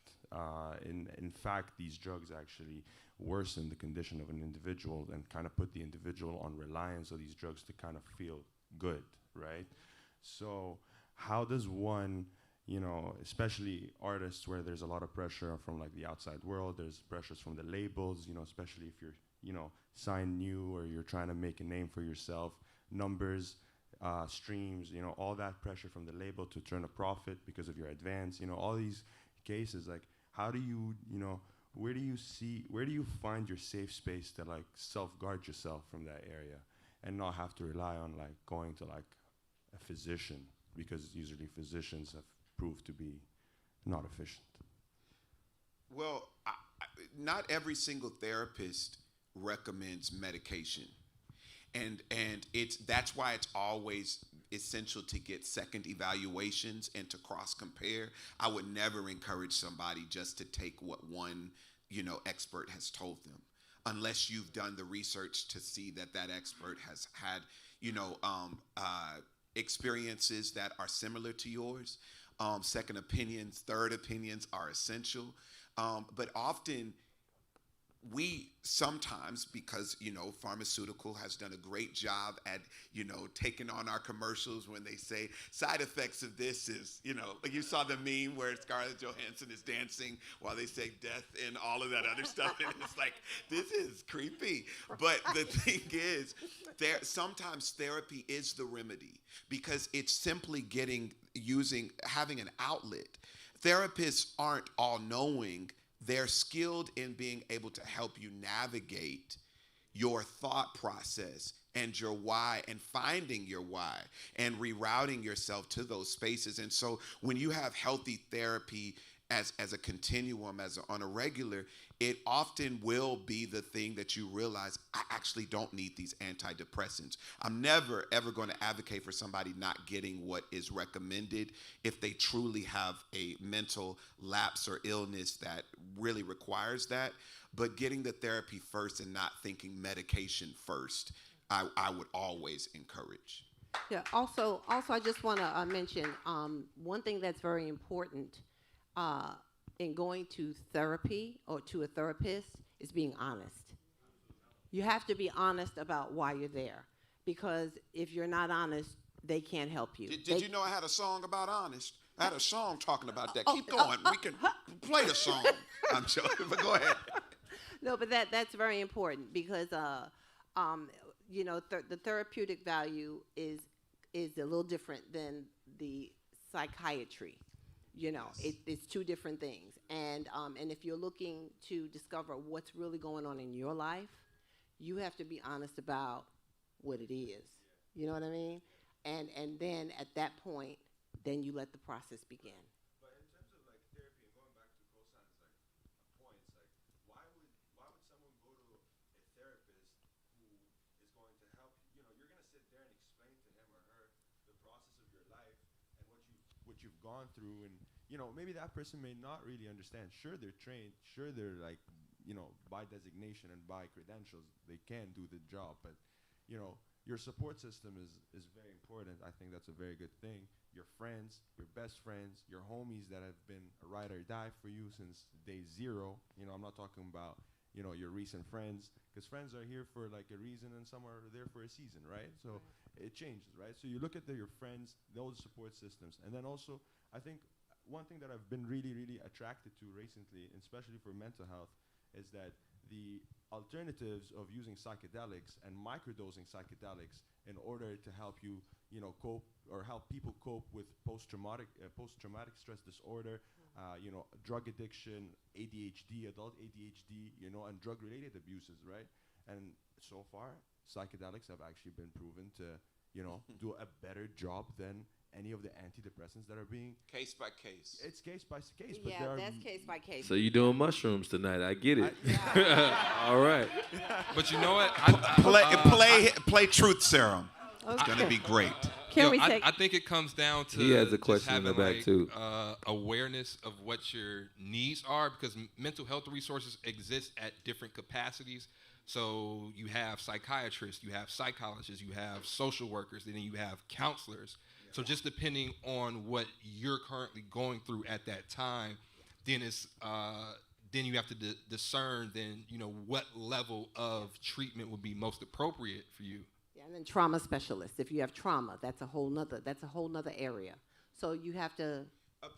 F: In fact, these drugs actually worsen the condition of an individual and kind of put the individual on reliance of these drugs to kind of feel good, right? So how does one, especially artists where there's a lot of pressure from like the outside world, there's pressures from the labels, especially if you're, signed new or you're trying to make a name for yourself, numbers, streams, all that pressure from the label to turn a profit because of your advance, all these cases, like how do you, where do you find your safe space to like self-guard yourself from that area and not have to rely on like going to like a physician, because usually physicians have proved to be not efficient?
C: Well, not every single therapist recommends medication. And that's why it's always essential to get second evaluations and to cross compare. I would never encourage somebody just to take what one, expert has told them, unless you've done the research to see that that expert has had, experiences that are similar to yours. Second opinions, third opinions are essential. But often we sometimes, because, pharmaceutical has done a great job at, taking on our commercials when they say side effects of this is, like you saw the meme where Scarlett Johansson is dancing while they say death and all of that other stuff. And it's like, this is creepy. But the thing is, sometimes therapy is the remedy because it's simply having an outlet. Therapists aren't all knowing. They're skilled in being able to help you navigate your thought process and your why and finding your why and rerouting yourself to those spaces. And so when you have healthy therapy as a continuum, on a regular, it often will be the thing that you realize, I actually don't need these antidepressants. I'm never, ever going to advocate for somebody not getting what is recommended if they truly have a mental lapse or illness that really requires that. But getting the therapy first and not thinking medication first, I would always encourage.
A: Yeah. Also, I just want to mention one thing that's very important in going to therapy or to a therapist is being honest. You have to be honest about why you're there, because if you're not honest, they can't help you.
C: Did you know I had a song about honest? I had a song talking about that. Keep going. We can play the song. I'm joking, but go ahead.
A: No, but that's very important because the therapeutic value is a little different than the psychiatry.
C: Yes.
A: It's two different things. And if you're looking to discover what's really going on in your life, you have to be honest about what it is. You know what I mean? And then at that point, then you let the process begin.
F: But in terms of like therapy and going back to Kosine's like points, like why would someone go to a therapist who is going to help you? You're gonna sit there and explain to him or her the process of your life and what you've gone through, and maybe that person may not really understand. Sure, they're trained. Sure, they're like by designation and by credentials they can do the job, but your support system is very important. I think that's a very good thing. Your friends, your best friends, your homies that have been a ride or die for you since day zero. I'm not talking about, your recent friends, because friends are here for like a reason and some are there for a season, right? So it changes, right? So you look at your friends, those support systems. And then also, I think one thing that I've been really, really attracted to recently, especially for mental health, is that the alternatives of using psychedelics and microdosing psychedelics in order to help you, cope or help people cope with post-traumatic stress disorder, drug addiction, ADHD, adult ADHD, and drug-related abuses, right? And so far, psychedelics have actually been proven to, do a better job than any of the antidepressants that are being.
C: Case by case.
F: It's case by case, but
A: Yeah, that's case by case.
B: So you're doing mushrooms tonight. I get it. All right.
E: But you know what?
C: Play Truth Serum. It's
A: Okay.
C: gonna be great.
A: Can we
E: I,
A: take?
E: I think it comes down to
B: He has a
E: just
B: question in the
E: having,
B: back, too.
E: awareness of what your needs are, because mental health resources exist at different capacities. So you have psychiatrists, you have psychologists, you have social workers, and then you have counselors. So just depending on what you're currently going through at that time, then it's then you have to discern then what level of treatment would be most appropriate for you.
A: Yeah, and then trauma specialists. If you have trauma, that's a whole nother area. So you have to.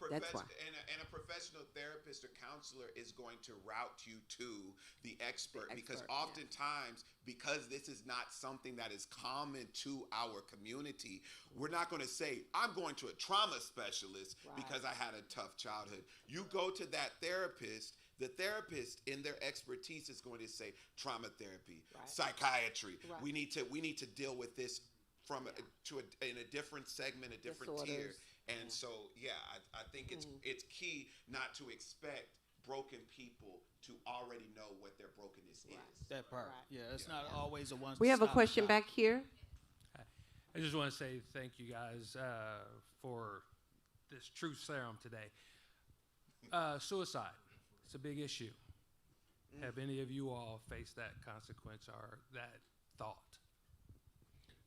A: That's why.
C: And a professional therapist or counselor is going to route you to the expert because oftentimes, because this is not something that is common to our community, we're not going to say, I'm going to a trauma specialist because I had a tough childhood. You go to that therapist. The therapist, in their expertise, is going to say trauma therapy, psychiatry. We need to deal with this in a different segment, a different tier. And so, I think it's key not to expect broken people to already know what their brokenness is.
D: That part. Yeah, it's not always a one.
A: We have a question back here.
G: I just want to say thank you guys for this Truth Serum today. Suicide, it's a big issue. Have any of you all faced that consequence or that thought?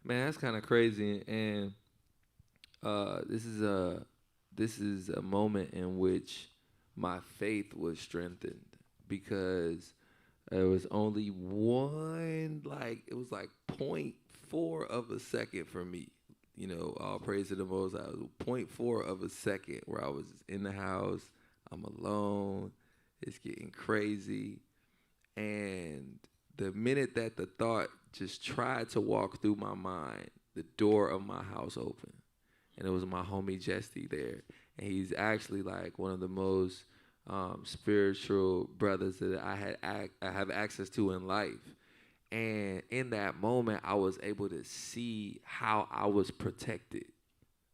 B: Man, that's kind of crazy, and this is a moment in which my faith was strengthened because it was only it was like 0.4 of a second for me. All praise to the Most High. It was 0.4 of a second where I was in the house, I'm alone, it's getting crazy, and the minute that the thought just tried to walk through my mind, the door of my house opened. And it was my homie Jesty there. And he's actually like one of the most spiritual brothers that I have access to in life. And in that moment, I was able to see how I was protected.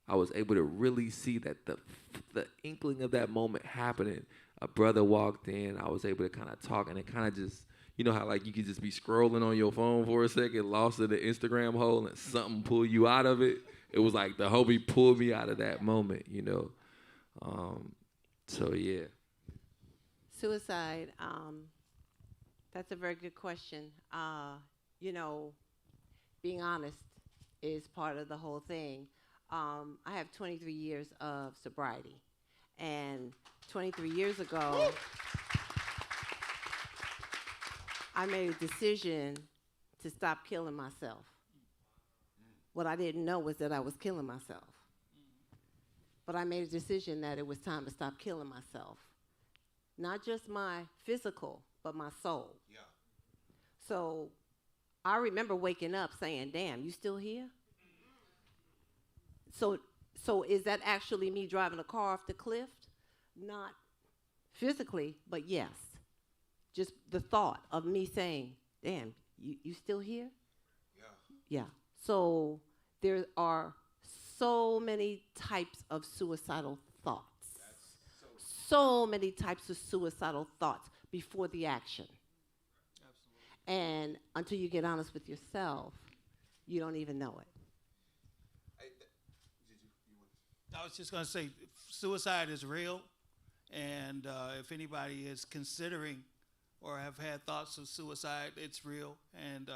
B: I was able to really see that the inkling of that moment happening. A brother walked in. I was able to kind of talk, and it kind of just, how like you could just be scrolling on your phone for a second, lost in the Instagram hole, and something pull you out of it. It was like the homie pulled me out of that moment, So, yeah.
A: Suicide, that's a very good question. Being honest is part of the whole thing. I have 23 years of sobriety. And 23 years ago, I made a decision to stop killing myself. What I didn't know was that I was killing myself. But I made a decision that it was time to stop killing myself. Not just my physical, but my soul.
C: Yeah.
A: So I remember waking up saying, damn, you still here? So is that actually me driving a car off the cliff? Not physically, but yes. Just the thought of me saying, damn, you still here? Yeah. So there are so many types of suicidal thoughts. So many types of suicidal thoughts before the action. Absolutely. And until you get honest with yourself, you don't even know it.
D: I was just going to say, suicide is real, and if anybody is considering or have had thoughts of suicide, it's real, and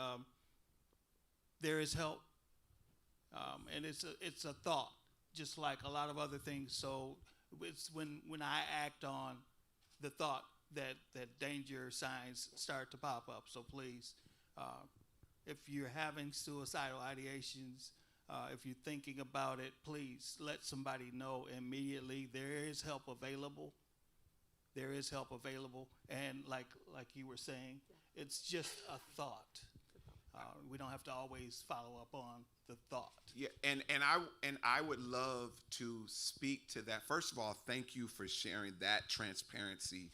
D: there is help, and it's a thought, just like a lot of other things. So it's when I act on the thought that danger signs start to pop up. So please, if you're having suicidal ideations, if you're thinking about it, please let somebody know immediately. There is help available. There is help available, and like you were saying, it's just a thought. We don't have to always follow up on the thought.
C: Yeah, and I would love to speak to that. First of all, thank you for sharing that transparency.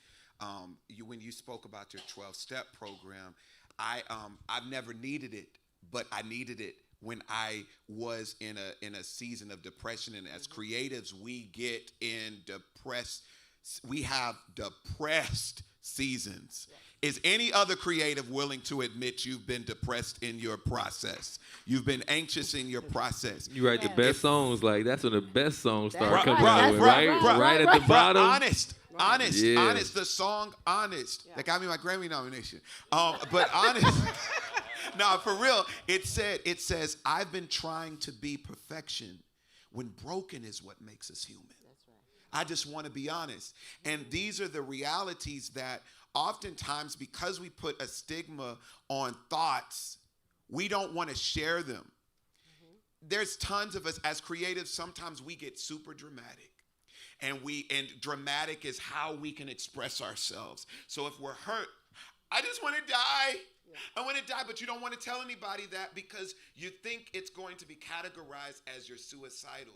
C: When you spoke about your 12-step program, I've never needed it but I needed it when I was in a season of depression. And as creatives, we get in depressed. We have depressed seasons. Is any other creative willing to admit you've been depressed in your process? You've been anxious in your process.
B: You write the best songs, like that's when the best songs start
A: Right,
B: coming
A: right,
B: out with,
A: right,
B: right?
A: right,
B: Right at
A: right.
B: the bottom.
C: Honest,
B: Yeah.
C: honest. The song "Honest" that got me my Grammy nomination. But honest. No, for real. It says, "I've been trying to be perfection when broken is what makes us human." That's right. I just want to be honest. And these are the realities that oftentimes, because we put a stigma on thoughts, we don't want to share them. There's tons of us as creatives, sometimes we get super dramatic. And dramatic is how we can express ourselves. So if we're hurt, I just want to die. Yeah. I want to die, but you don't want to tell anybody that because you think it's going to be categorized as you're suicidal.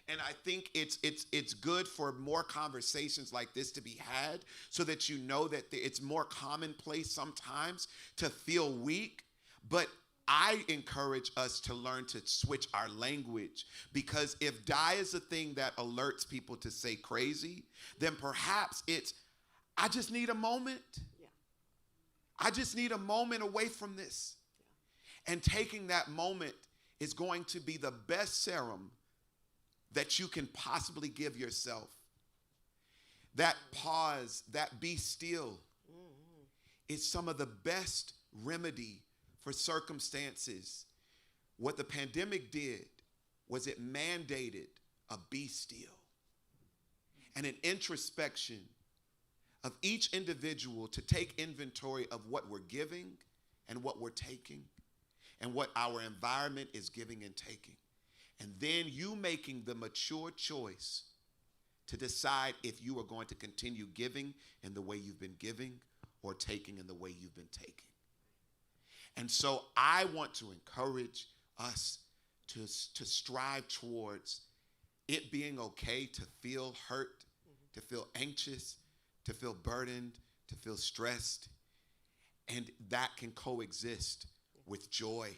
C: And I think it's good for more conversations like this to be had so that you know that it's more commonplace sometimes to feel weak. But I encourage us to learn to switch our language, because if die is a thing that alerts people to say crazy, then perhaps it's, I just need a moment. Yeah. I just need a moment away from this. Yeah. And taking that moment is going to be the best serum that you can possibly give yourself. That pause, that be still, is some of the best remedy for circumstances. What the pandemic did was it mandated a be still and an introspection of each individual to take inventory of what we're giving and what we're taking and what our environment is giving and taking. And then you making the mature choice to decide if you are going to continue giving in the way you've been giving or taking in the way you've been taking. And so I want to encourage us to strive towards it being okay to feel hurt, to feel anxious, to feel burdened, to feel stressed. And that can coexist with joy.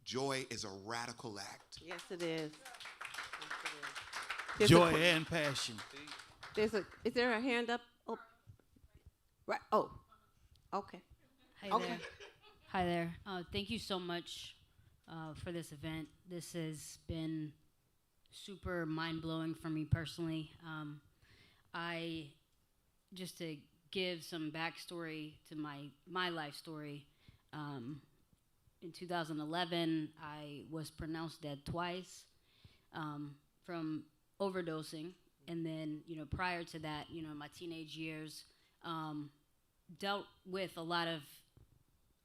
C: Joy is a radical act.
A: Yes, it is. Yes,
D: Joy and passion.
A: Is there a hand up? Oh, right. Oh, okay.
H: Hi
A: Okay.
H: there. Hi there. Thank you so much for this event. This has been super mind-blowing for me personally. Just to give some backstory to my life story, in 2011, I was pronounced dead twice from overdosing. And then, prior to that, my teenage years, dealt with a lot of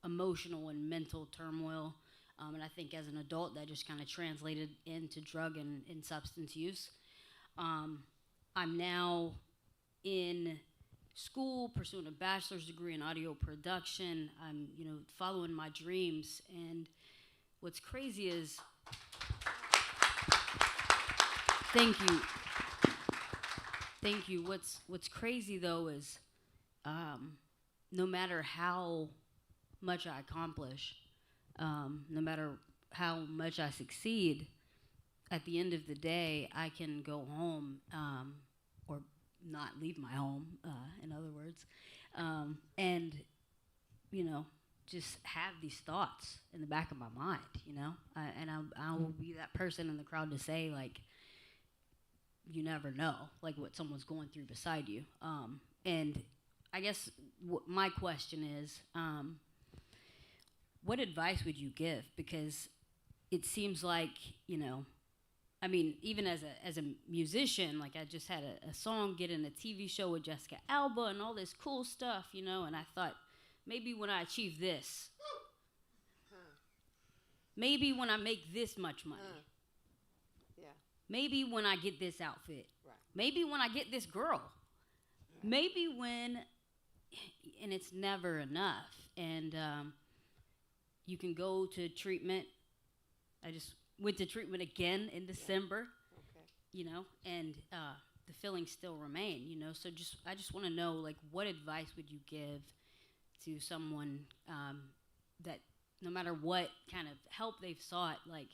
H: emotional and mental turmoil. And I think as an adult, that just kind of translated into drug and substance use. I'm now in school, pursuing a bachelor's degree in audio production. I'm, following my dreams. And what's crazy is, thank you. What's crazy though is, no matter how much I accomplish, no matter how much I succeed, at the end of the day, I can go home, or not leave my home, in other words, and, just have these thoughts in the back of my mind, and I will be that person in the crowd to say, like, you never know, like, what someone's going through beside you. And I guess my question is, what advice would you give? Because it seems like, even as a musician, like I just had a song get in a TV show with Jessica Alba and all this cool stuff, and I thought, maybe when I achieve this, maybe when I make this much money, maybe when I get this outfit, maybe when I get this girl, maybe when, and it's never enough. And you can go to treatment. I just went to treatment again in December, and the feelings still remain, So I just want to know, like, what advice would you give to someone that no matter what kind of help they've sought, like,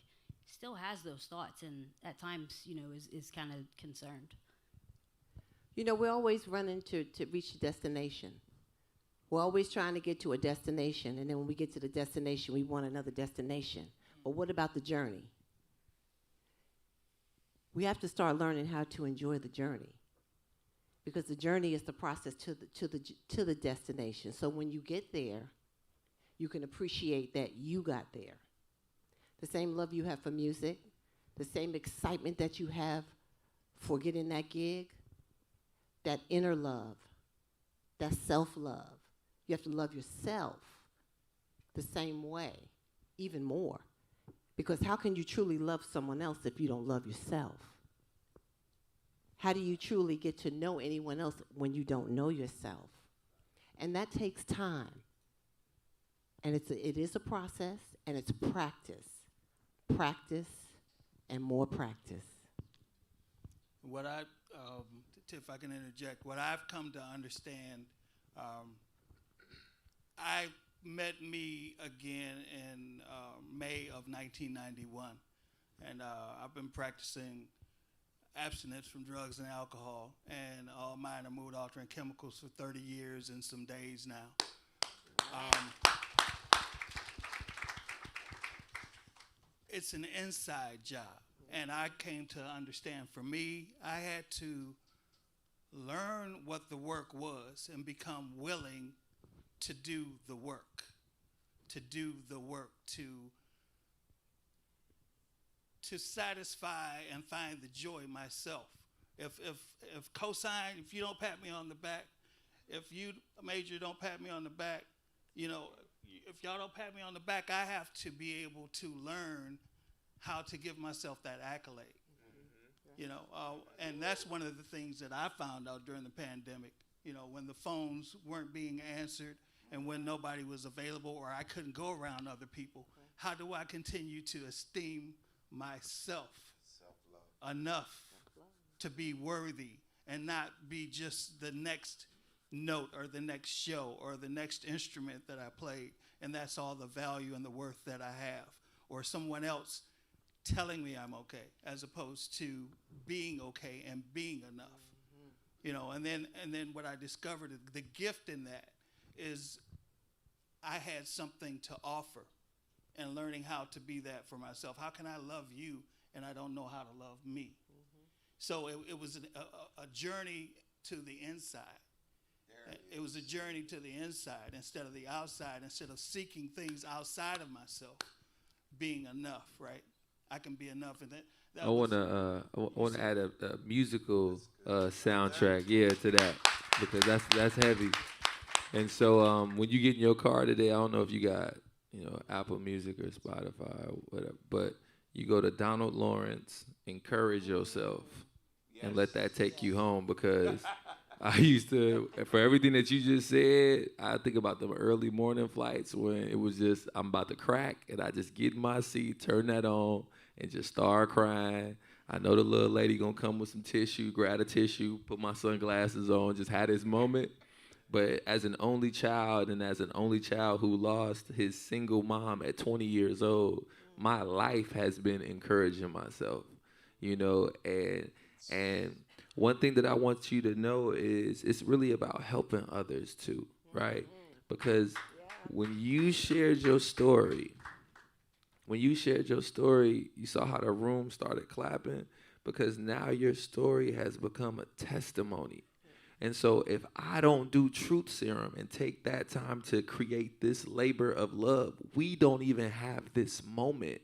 H: still has those thoughts, and at times, is kind of concerned.
A: We're always running to reach a destination. We're always trying to get to a destination, and then when we get to the destination, we want another destination. But what about the journey? We have to start learning how to enjoy the journey, because the journey is the process to the destination. So when you get there, you can appreciate that you got there. The same love you have for music, the same excitement that you have for getting that gig, that inner love, that self-love. You have to love yourself the same way, even more. Because how can you truly love someone else if you don't love yourself? How do you truly get to know anyone else when you don't know yourself? And that takes time. And it is a process, and it's practice. Practice and more practice.
D: What if I can interject, what I've come to understand, I met me again in May of 1991, and I've been practicing abstinence from drugs and alcohol and all minor mood-altering chemicals for 30 years and some days now. It's an inside job, and I came to understand, for me, I had to learn what the work was and become willing to do the work, to satisfy and find the joy myself. If Kosine, if you don't pat me on the back, if you, Major, don't pat me on the back, if y'all don't pat me on the back, I have to be able to learn how to give myself that accolade. And that's one of the things that I found out during the pandemic, when the phones weren't being answered and when nobody was available or I couldn't go around other people. How do I continue to esteem myself enough to be worthy and not be just the next note or the next show or the next instrument that I played, and that's all the value and the worth that I have, or someone else telling me I'm okay, as opposed to being okay and being enough. And then what I discovered, the gift in that is I had something to offer, and learning how to be that for myself. How can I love you and I don't know how to love me? So it was a journey to the inside. It was a journey to the inside instead of the outside, instead of seeking things outside of myself, being enough, right? I can be enough. And that
B: I want to add a musical soundtrack, to that, because that's heavy. And so when you get in your car today, I don't know if you got Apple Music or Spotify or whatever, but you go to Donald Lawrence, Encourage Yourself, and let that take you home, because I used to, for everything that you just said, I think about the early morning flights when it was just, I'm about to crack, and I just get in my seat, turn that on, and just start crying. I know the little lady gonna come with some tissue, grab a tissue, put my sunglasses on, just had this moment. But as an only child, and as an only child who lost his single mom at 20 years old, my life has been encouraging myself, and one thing that I want you to know is it's really about helping others too, right? Because when you shared your story, you saw how the room started clapping, because now your story has become a testimony. And so if I don't do Truth Serum and take that time to create this labor of love, we don't even have this moment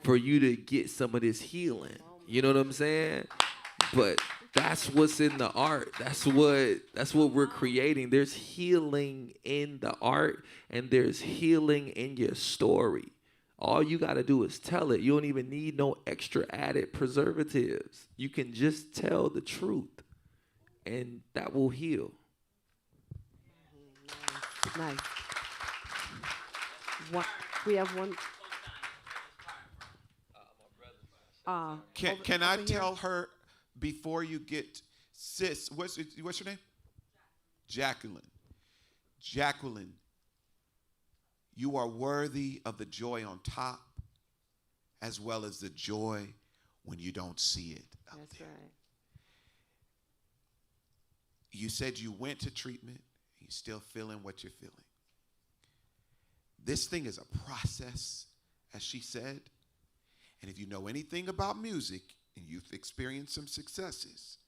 B: for you to get some of this healing. You know what I'm saying? But that's what's in the art. That's what we're creating. There's healing in the art, and there's healing in your story. All you got to do is tell it. You don't even need no extra added preservatives. You can just tell the truth, and that will heal.
A: Nice. We have one.
C: Can I tell her before you get, sis, what's your name? Jacqueline. Jacqueline, You are worthy of the joy on top as well as the joy when you don't see it up
A: That's
C: there.
A: right.
C: You said you went to treatment. You're still feeling what you're feeling. This thing is a process, as she said. And if you know anything about music and you've experienced some successes,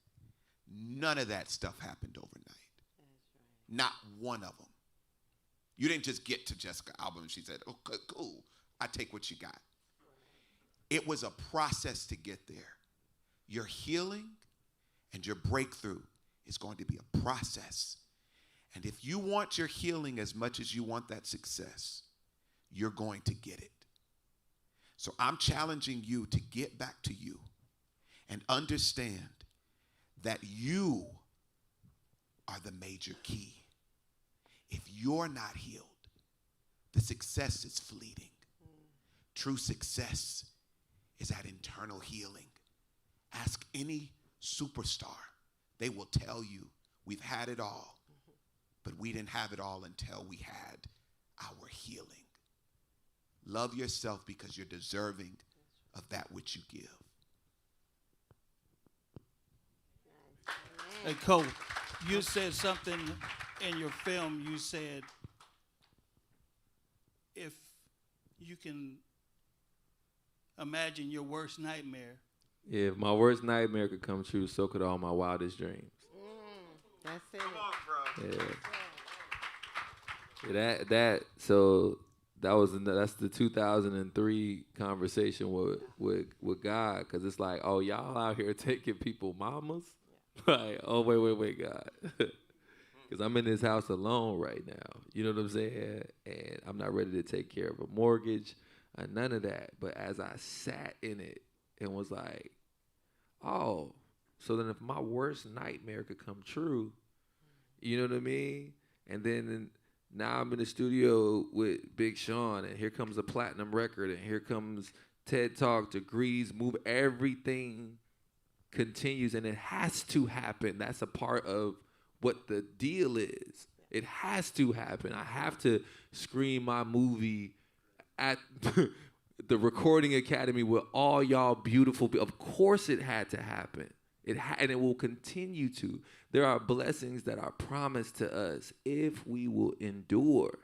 C: none of that stuff happened overnight. That's right. Not one of them. You didn't just get to Jessica's album and she said, oh, cool, I take what you got. Right. It was a process to get there. Your healing and your breakthrough is going to be a process. And if you want your healing as much as you want that success, you're going to get it. So I'm challenging you to get back to you and understand that you are the major key. If you're not healed, the success is fleeting. True success is that internal healing. Ask any superstar. They will tell you we've had it all, but we didn't have it all until we had our healing. Love yourself because you're deserving of that which you give.
D: Hey, Cole, you said something in your film. You said, if you can imagine your worst nightmare.
B: Yeah, if my worst nightmare could come true, so could all my wildest dreams.
A: That's it.
C: Come on, bro.
B: Yeah. That's the 2003 conversation with God, because it's like, oh, y'all out here taking people mamas? Like, oh, wait, God. Because I'm in this house alone right now. You know what I'm saying? And I'm not ready to take care of a mortgage, none of that. But as I sat in it and was like, oh, so then if my worst nightmare could come true, you know what I mean? And then now I'm in the studio with Big Sean, and here comes a platinum record, and here comes TED Talk, Degrees, Move, everything continues, and it has to happen. That's a part of what the deal is. It has to happen. I have to screen my movie at the Recording Academy with all y'all beautiful people. Of course it had to happen. And it will continue to. There are blessings that are promised to us if we will endure.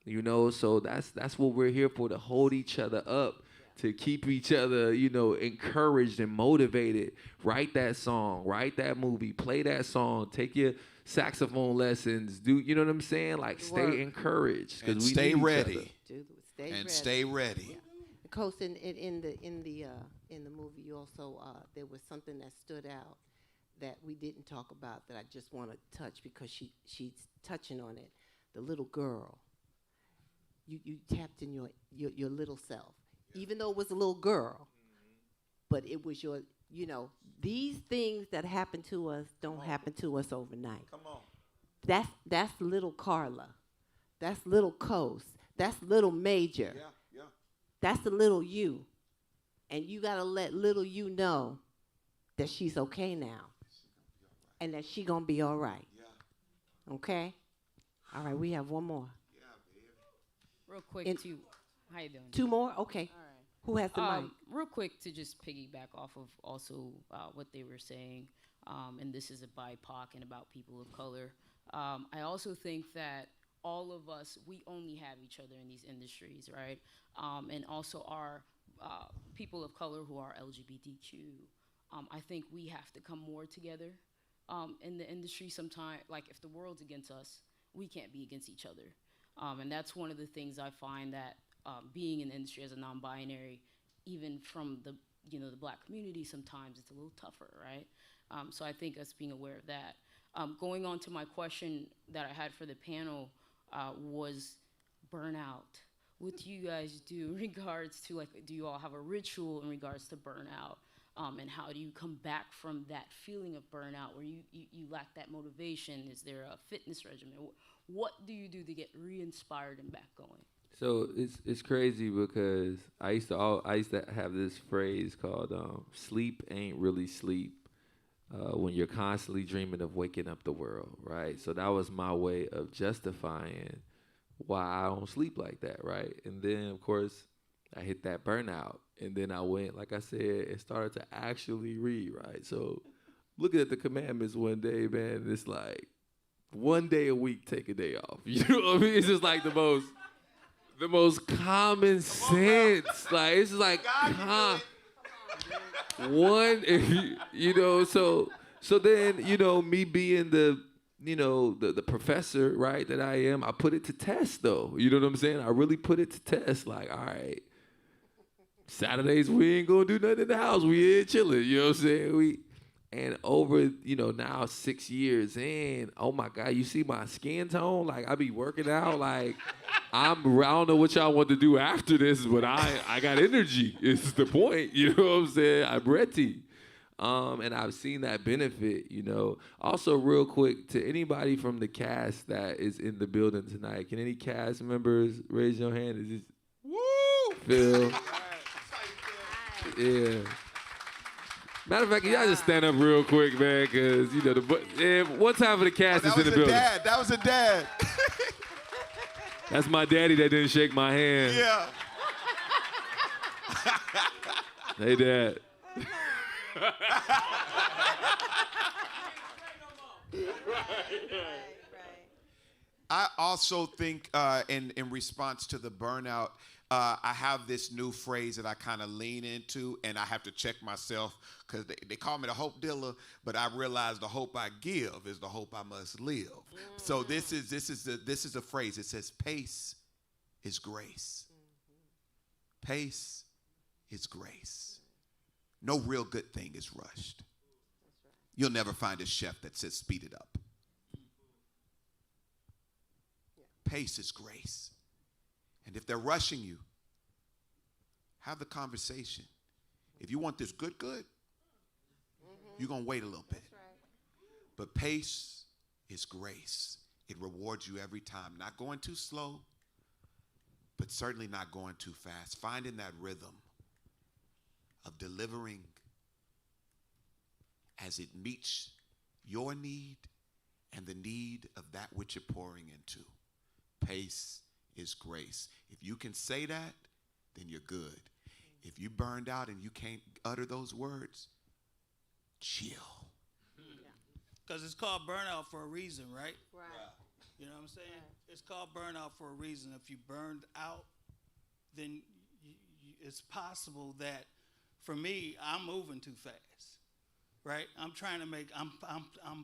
B: You know, so that's what we're here for, to hold each other up, to keep each other, you know, encouraged and motivated. Write that song, write that movie, play that song, take your saxophone lessons, you know what I'm saying? Like, stay encouraged.
C: And stay ready. Stay ready.
A: Yeah. Coach, in the movie, you also there was something that stood out that we didn't talk about that I just want to touch because she's touching on it. The little girl. You tapped in your little self, even though it was a little girl, but it was your, you know, these things that happen to us don't happen to us overnight.
C: Come on.
A: That's little Carla. That's little Coast. That's little Major.
C: Yeah.
A: That's the little you. And you got to let little you know that she's okay now. And that she going to be all right.
C: Yeah.
A: Okay? All right, we have one more.
C: Yeah, baby.
I: Real quick, how you doing?
A: Two more? Okay.
I: All right.
A: Who has the mic?
I: Real quick, to just piggyback off of also what they were saying, and this is a BIPOC and about people of color. I also think that all of us, we only have each other in these industries, right? And also our people of color who are LGBTQ. I think we have to come more together in the industry sometime. Like, if the world's against us, we can't be against each other. And that's one of the things I find that being in the industry as a non-binary, even from the Black community, sometimes it's a little tougher, right? So I think us being aware of that. Going on to my question that I had for the panel was burnout. What do you guys do in regards to, like, do you all have a ritual in regards to burnout? And how do you come back from that feeling of burnout where you lack that motivation? Is there a fitness regimen? What do you do to get re-inspired and back going?
B: So it's crazy because I used to have this phrase called sleep ain't really sleep when you're constantly dreaming of waking up the world, right? So that was my way of justifying why I don't sleep like that, right? And then, of course, I hit that burnout. And then I went, like I said, and started to actually read, right? So looking at the commandments one day, man, it's like 1 day a week, take a day off. You know what I mean? It's just like the most common sense. Like, it's just like, one, you know, so then, you know, me being the professor, right, that I am, I put it to test, though. You know what I'm saying? I really put it to test. Like, all right, Saturdays we ain't gonna do nothing in the house. We here chilling. You know what I'm saying? And over, you know, now 6 years in, oh my God, you see my skin tone? Like, I be working out. Like, I don't know what y'all want to do after this, but I got energy. It's the point. You know what I'm saying? I'm ready. And I've seen that benefit, you know. Also, real quick, to anybody from the cast that is in the building tonight, can any cast members raise your hand? Is it
C: Woo!
B: Phil? Yeah. Matter of fact, y'all just stand up real quick, man, because, you know, one time for the cast is in the building.
C: That was a dad.
B: That's my daddy that didn't shake my hand.
C: Yeah.
B: Hey, Dad.
C: I also think in response to the burnout, I have this new phrase that I kind of lean into, and I have to check myself because they call me the hope dealer, but I realize the hope I give is the hope I must live. So this is a phrase. It says pace is grace. Pace is grace. No real good thing is rushed. You'll never find a chef that says speed it up. Pace is grace. And if they're rushing you, have the conversation. If you want this good, you're going to wait a little bit. But pace is grace. It rewards you every time. Not going too slow, but certainly not going too fast. Finding that rhythm of delivering as it meets your need and the need of that which you're pouring into. Pace is grace. If you can say that, then you're good. If you burned out and you can't utter those words, chill.
D: Because it's called burnout for a reason, right?
A: Right.
D: You know what I'm saying? Right. It's called burnout for a reason. If you burned out, then it's possible that, for me, I'm moving too fast, right? I'm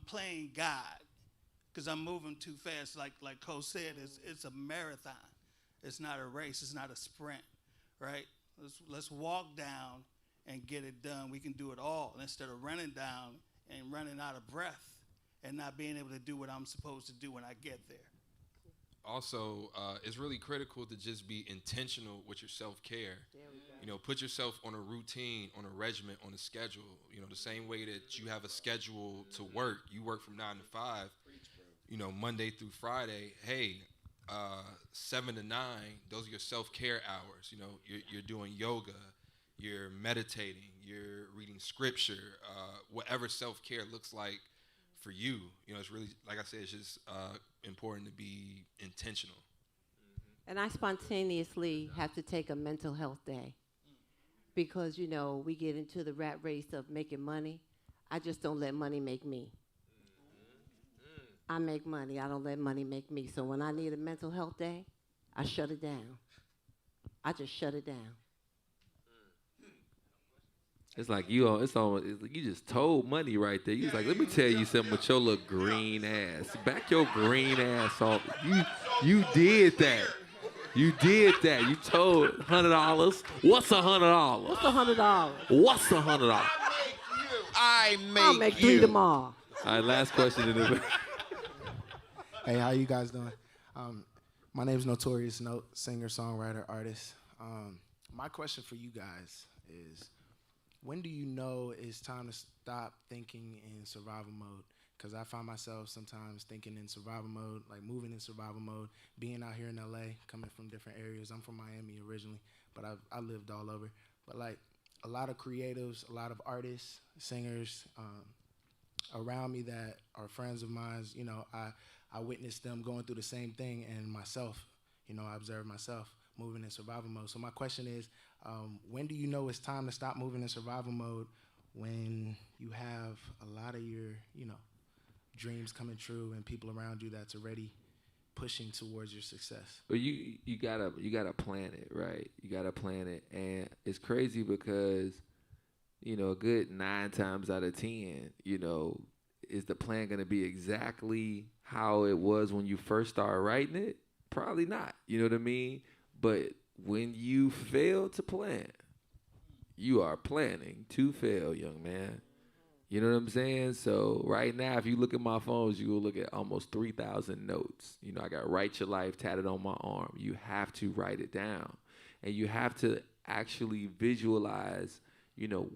D: playing God because I'm moving too fast. Like Coach said, it's a marathon. It's not a race. It's not a sprint, right? Let's walk down and get it done. We can do it all instead of running down and running out of breath and not being able to do what I'm supposed to do when I get there.
E: Also, it's really critical to just be intentional with your self-care. You know, put yourself on a routine, on a regimen, on a schedule. You know, the same way that you have a schedule to work. You work from 9 to 5, you know, Monday through Friday. Hey, 7 to 9, those are your self-care hours. You know, you're doing yoga, you're meditating, you're reading scripture, whatever self-care looks like for you. You know, it's really, like I said, it's just important to be intentional.
A: And I spontaneously have to take a mental health day because, you know, we get into the rat race of making money. I just don't let money make me. I make money. I don't let money make me. So when I need a mental health day, I shut it down. I just shut it down.
B: It's like you just told money right there. You was like, let me tell you something with your little green ass. Back your green ass off. You did that. You did that. You told $100. What's $100?
A: What's $100?
B: What's $100?
A: I'll make 3 tomorrow.
B: All right, last question.
J: Hey, how you guys doing? My name is Notorious Note, singer, songwriter, artist. My question for you guys is, when do you know it's time to stop thinking in survival mode? Because I find myself sometimes thinking in survival mode, like moving in survival mode, being out here in LA, coming from different areas. I'm from Miami originally, but I lived all over. But like a lot of creatives, a lot of artists, singers around me that are friends of mine, you know, I witnessed them going through the same thing, and myself, I observe myself moving in survival mode. So my question is, when do you know it's time to stop moving in survival mode when you have a lot of your, dreams coming true and people around you that's already pushing towards your success?
B: Well, you gotta plan it, right? You gotta plan it, and it's crazy because, a good 9 times out of 10, is the plan gonna be exactly how it was when you first started writing it? Probably not. You know what I mean? But when you fail to plan, you are planning to fail, young man. You know what I'm saying? So right now, if you look at my phones, you will look at almost 3,000 notes. I got Write Your Life tatted on my arm. You have to write it down. And you have to actually visualize,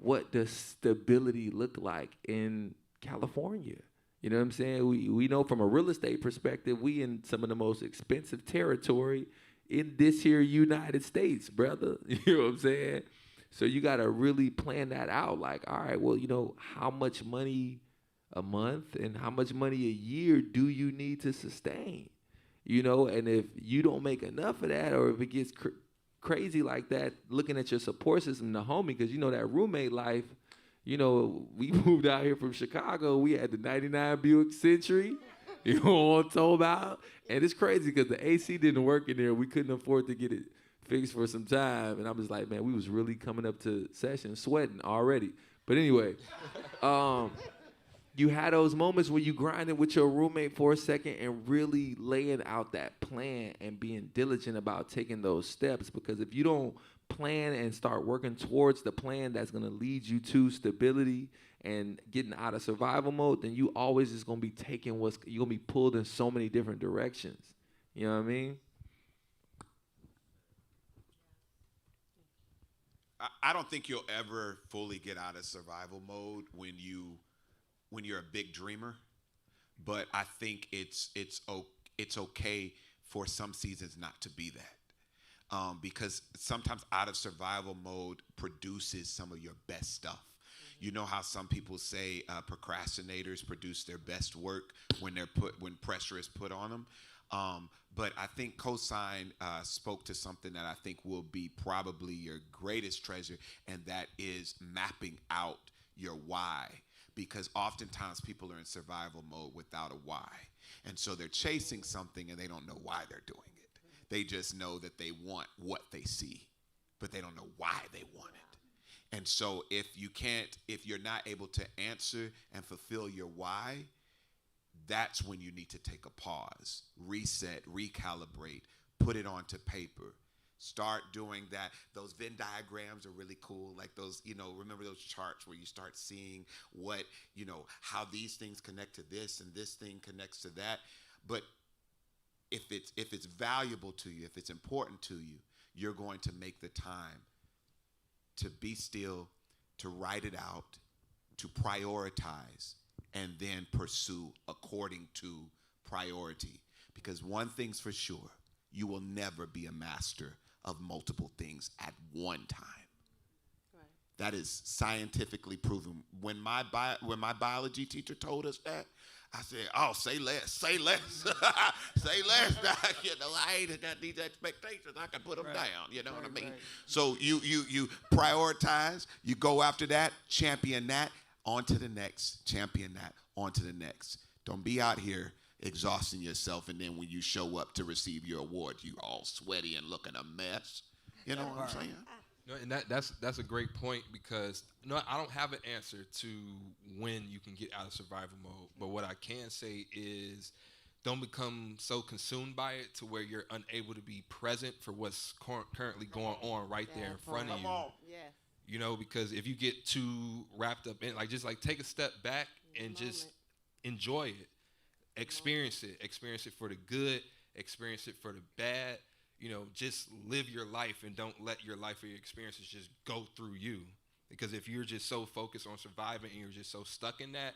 B: what does stability look like in California? You know what I'm saying? We know from a real estate perspective, we in some of the most expensive territory in this here United States, brother. You know what I'm saying? So you got to really plan that out. Like, all right, well, how much money a month and how much money a year do you need to sustain? And if you don't make enough of that, or if it gets crazy like that, looking at your support system, the homie, because that roommate life, we moved out here from Chicago. We had the 99 Buick Century, what I'm talking about? And it's crazy because the AC didn't work in there. We couldn't afford to get it fixed for some time. And I was like, man, we was really coming up to session sweating already. But anyway, you had those moments where you grinding with your roommate for a second and really laying out that plan and being diligent about taking those steps. Because if you don't plan and start working towards the plan that's going to lead you to stability and getting out of survival mode, then you always just going to be taking you're going to be pulled in so many different directions. You know what I mean?
C: I don't think you'll ever fully get out of survival mode when you're a big dreamer, but I think it's okay for some seasons not to be that, because sometimes out of survival mode produces some of your best stuff. You know how some people say procrastinators produce their best work when pressure is put on them. But I think Kosine spoke to something that I think will be probably your greatest treasure, and that is mapping out your why. Because oftentimes people are in survival mode without a why. And so they're chasing something and they don't know why they're doing it. They just know that they want what they see, but they don't know why they want it. And so if you're not able to answer and fulfill your why, that's when you need to take a pause, reset, recalibrate, put it onto paper. Start doing that. Those Venn diagrams are really cool. Like those, remember those charts where you start seeing what, how these things connect to this and this thing connects to that. But if it's valuable to you, if it's important to you, you're going to make the time to be still, to write it out, to prioritize, and then pursue according to priority. Because one thing's for sure, you will never be a master of multiple things at one time. Right. That is scientifically proven. When my biology teacher told us that, I said, "Oh, say less, say less, say less." I ain't got these expectations. I can put them down. You know what I mean? Right. So you prioritize. You go after that. Champion that. On to the next. Champion that. On to the next. Don't be out here exhausting yourself, and then when you show up to receive your award, you all sweaty and looking a mess. You know what I'm saying?
E: No, and that's a great point, because I don't have an answer to when you can get out of survival mode. But what I can say is, don't become so consumed by it to where you're unable to be present for what's currently going on right there in front of you. Yeah. Because if you get too wrapped up in, just take a step back and just enjoy it. Experience it for the good, experience it for the bad. Just live your life and don't let your life or your experiences just go through you. Because if you're just so focused on surviving and you're just so stuck in that,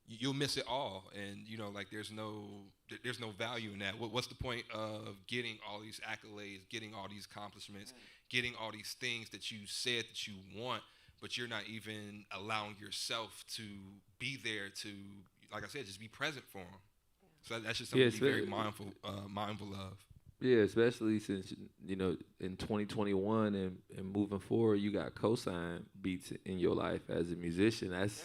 E: you'll miss it all. And there's no value in that. What's the point of getting all these accolades, getting all these accomplishments, getting all these things that you said that you want, but you're not even allowing yourself to be there to, like I said, just be present for them. So that's just something to be very mindful of.
B: Yeah, especially since, you know, in 2021 and moving forward, you got Kosine beats in your life as a musician. That's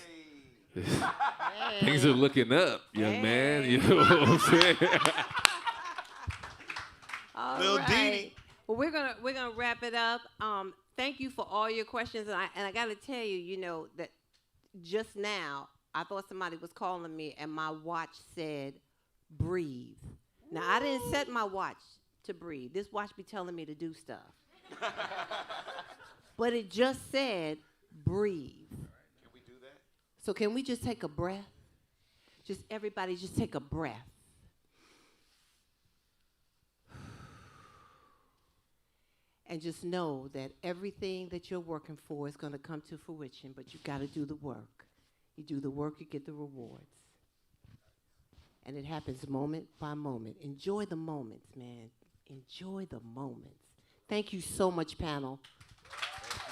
B: things are looking up, young man. You know what I'm saying?
A: All
D: Lil
A: right.
D: Dee.
A: Well, we're gonna wrap it up. Thank you for all your questions, and I got to tell you, you know, that just now I thought somebody was calling me, and my watch said, "Breathe." Now I didn't set my watch to breathe. This watch be telling me to do stuff, but it just said, "Breathe."
C: Can we do that?
A: So can we just take a breath? Just everybody, just take a breath. And just know that everything that you're working for is going to come to fruition, but you got to do the work. You do the work, you get the rewards. And it happens moment by moment. Enjoy the moments, man. Enjoy the moments. Thank you so much, panel.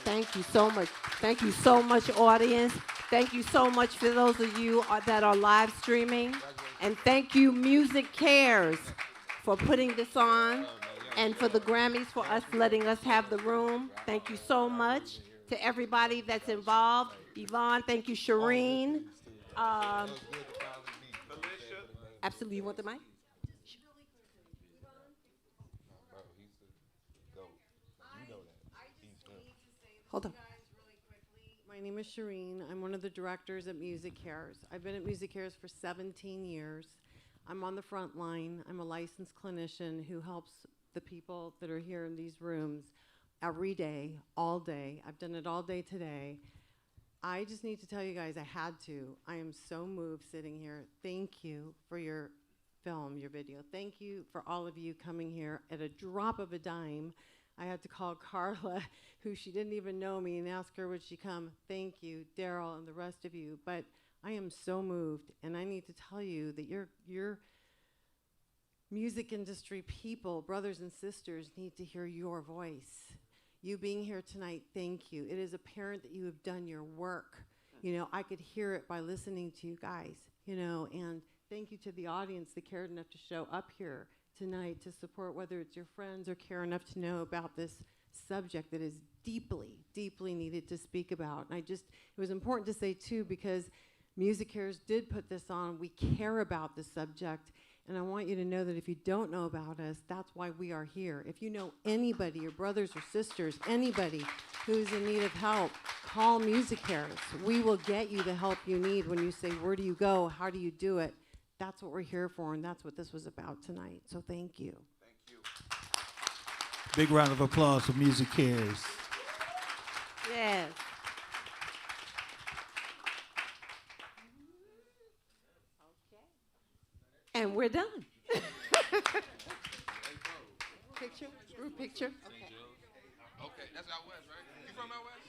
A: Thank you so much. Thank you so much, audience. Thank you so much for those of you that are live streaming. And thank you, MusiCares, for putting this on. And for the Grammys, for us letting us have the room. Thank you so much to everybody that's involved. Yvonne, thank you, Shireen. Absolutely, you want the mic? Hold on.
K: My name is Shireen. I'm one of the directors at MusiCares. I've been at MusiCares for 17 years. I'm on the front line. I'm a licensed clinician who helps the people that are here in these rooms every day, all day. I've done it all day today. I just need to tell you guys, I had to. I am so moved sitting here. Thank you for your film, your video. Thank you for all of you coming here at a drop of a dime. I had to call Carla, who she didn't even know me, and ask her would she come. Thank you, Darryl, and the rest of you. But I am so moved, and I need to tell you that your music industry people, brothers and sisters, need to hear your voice. You being here tonight, thank you. It is apparent that you have done your work. You know, I could hear it by listening to you guys, you know, and thank you to the audience that cared enough to show up here tonight to support, whether it's your friends or care enough to know about this subject that is deeply, deeply needed to speak about. And it was important to say too, because MusiCares did put this on. We care about the subject. And I want you to know that if you don't know about us, that's why we are here. If you know anybody, your brothers or sisters, anybody who's in need of help, call MusiCares. We will get you the help you need when you say, where do you go? How do you do it? That's what we're here for, and that's what this was about tonight. So thank you.
C: Thank you.
D: Big round of applause for MusiCares.
A: Yes. And we're done. Picture? Group picture? Okay.
E: Okay, that's out west, right? You from out west?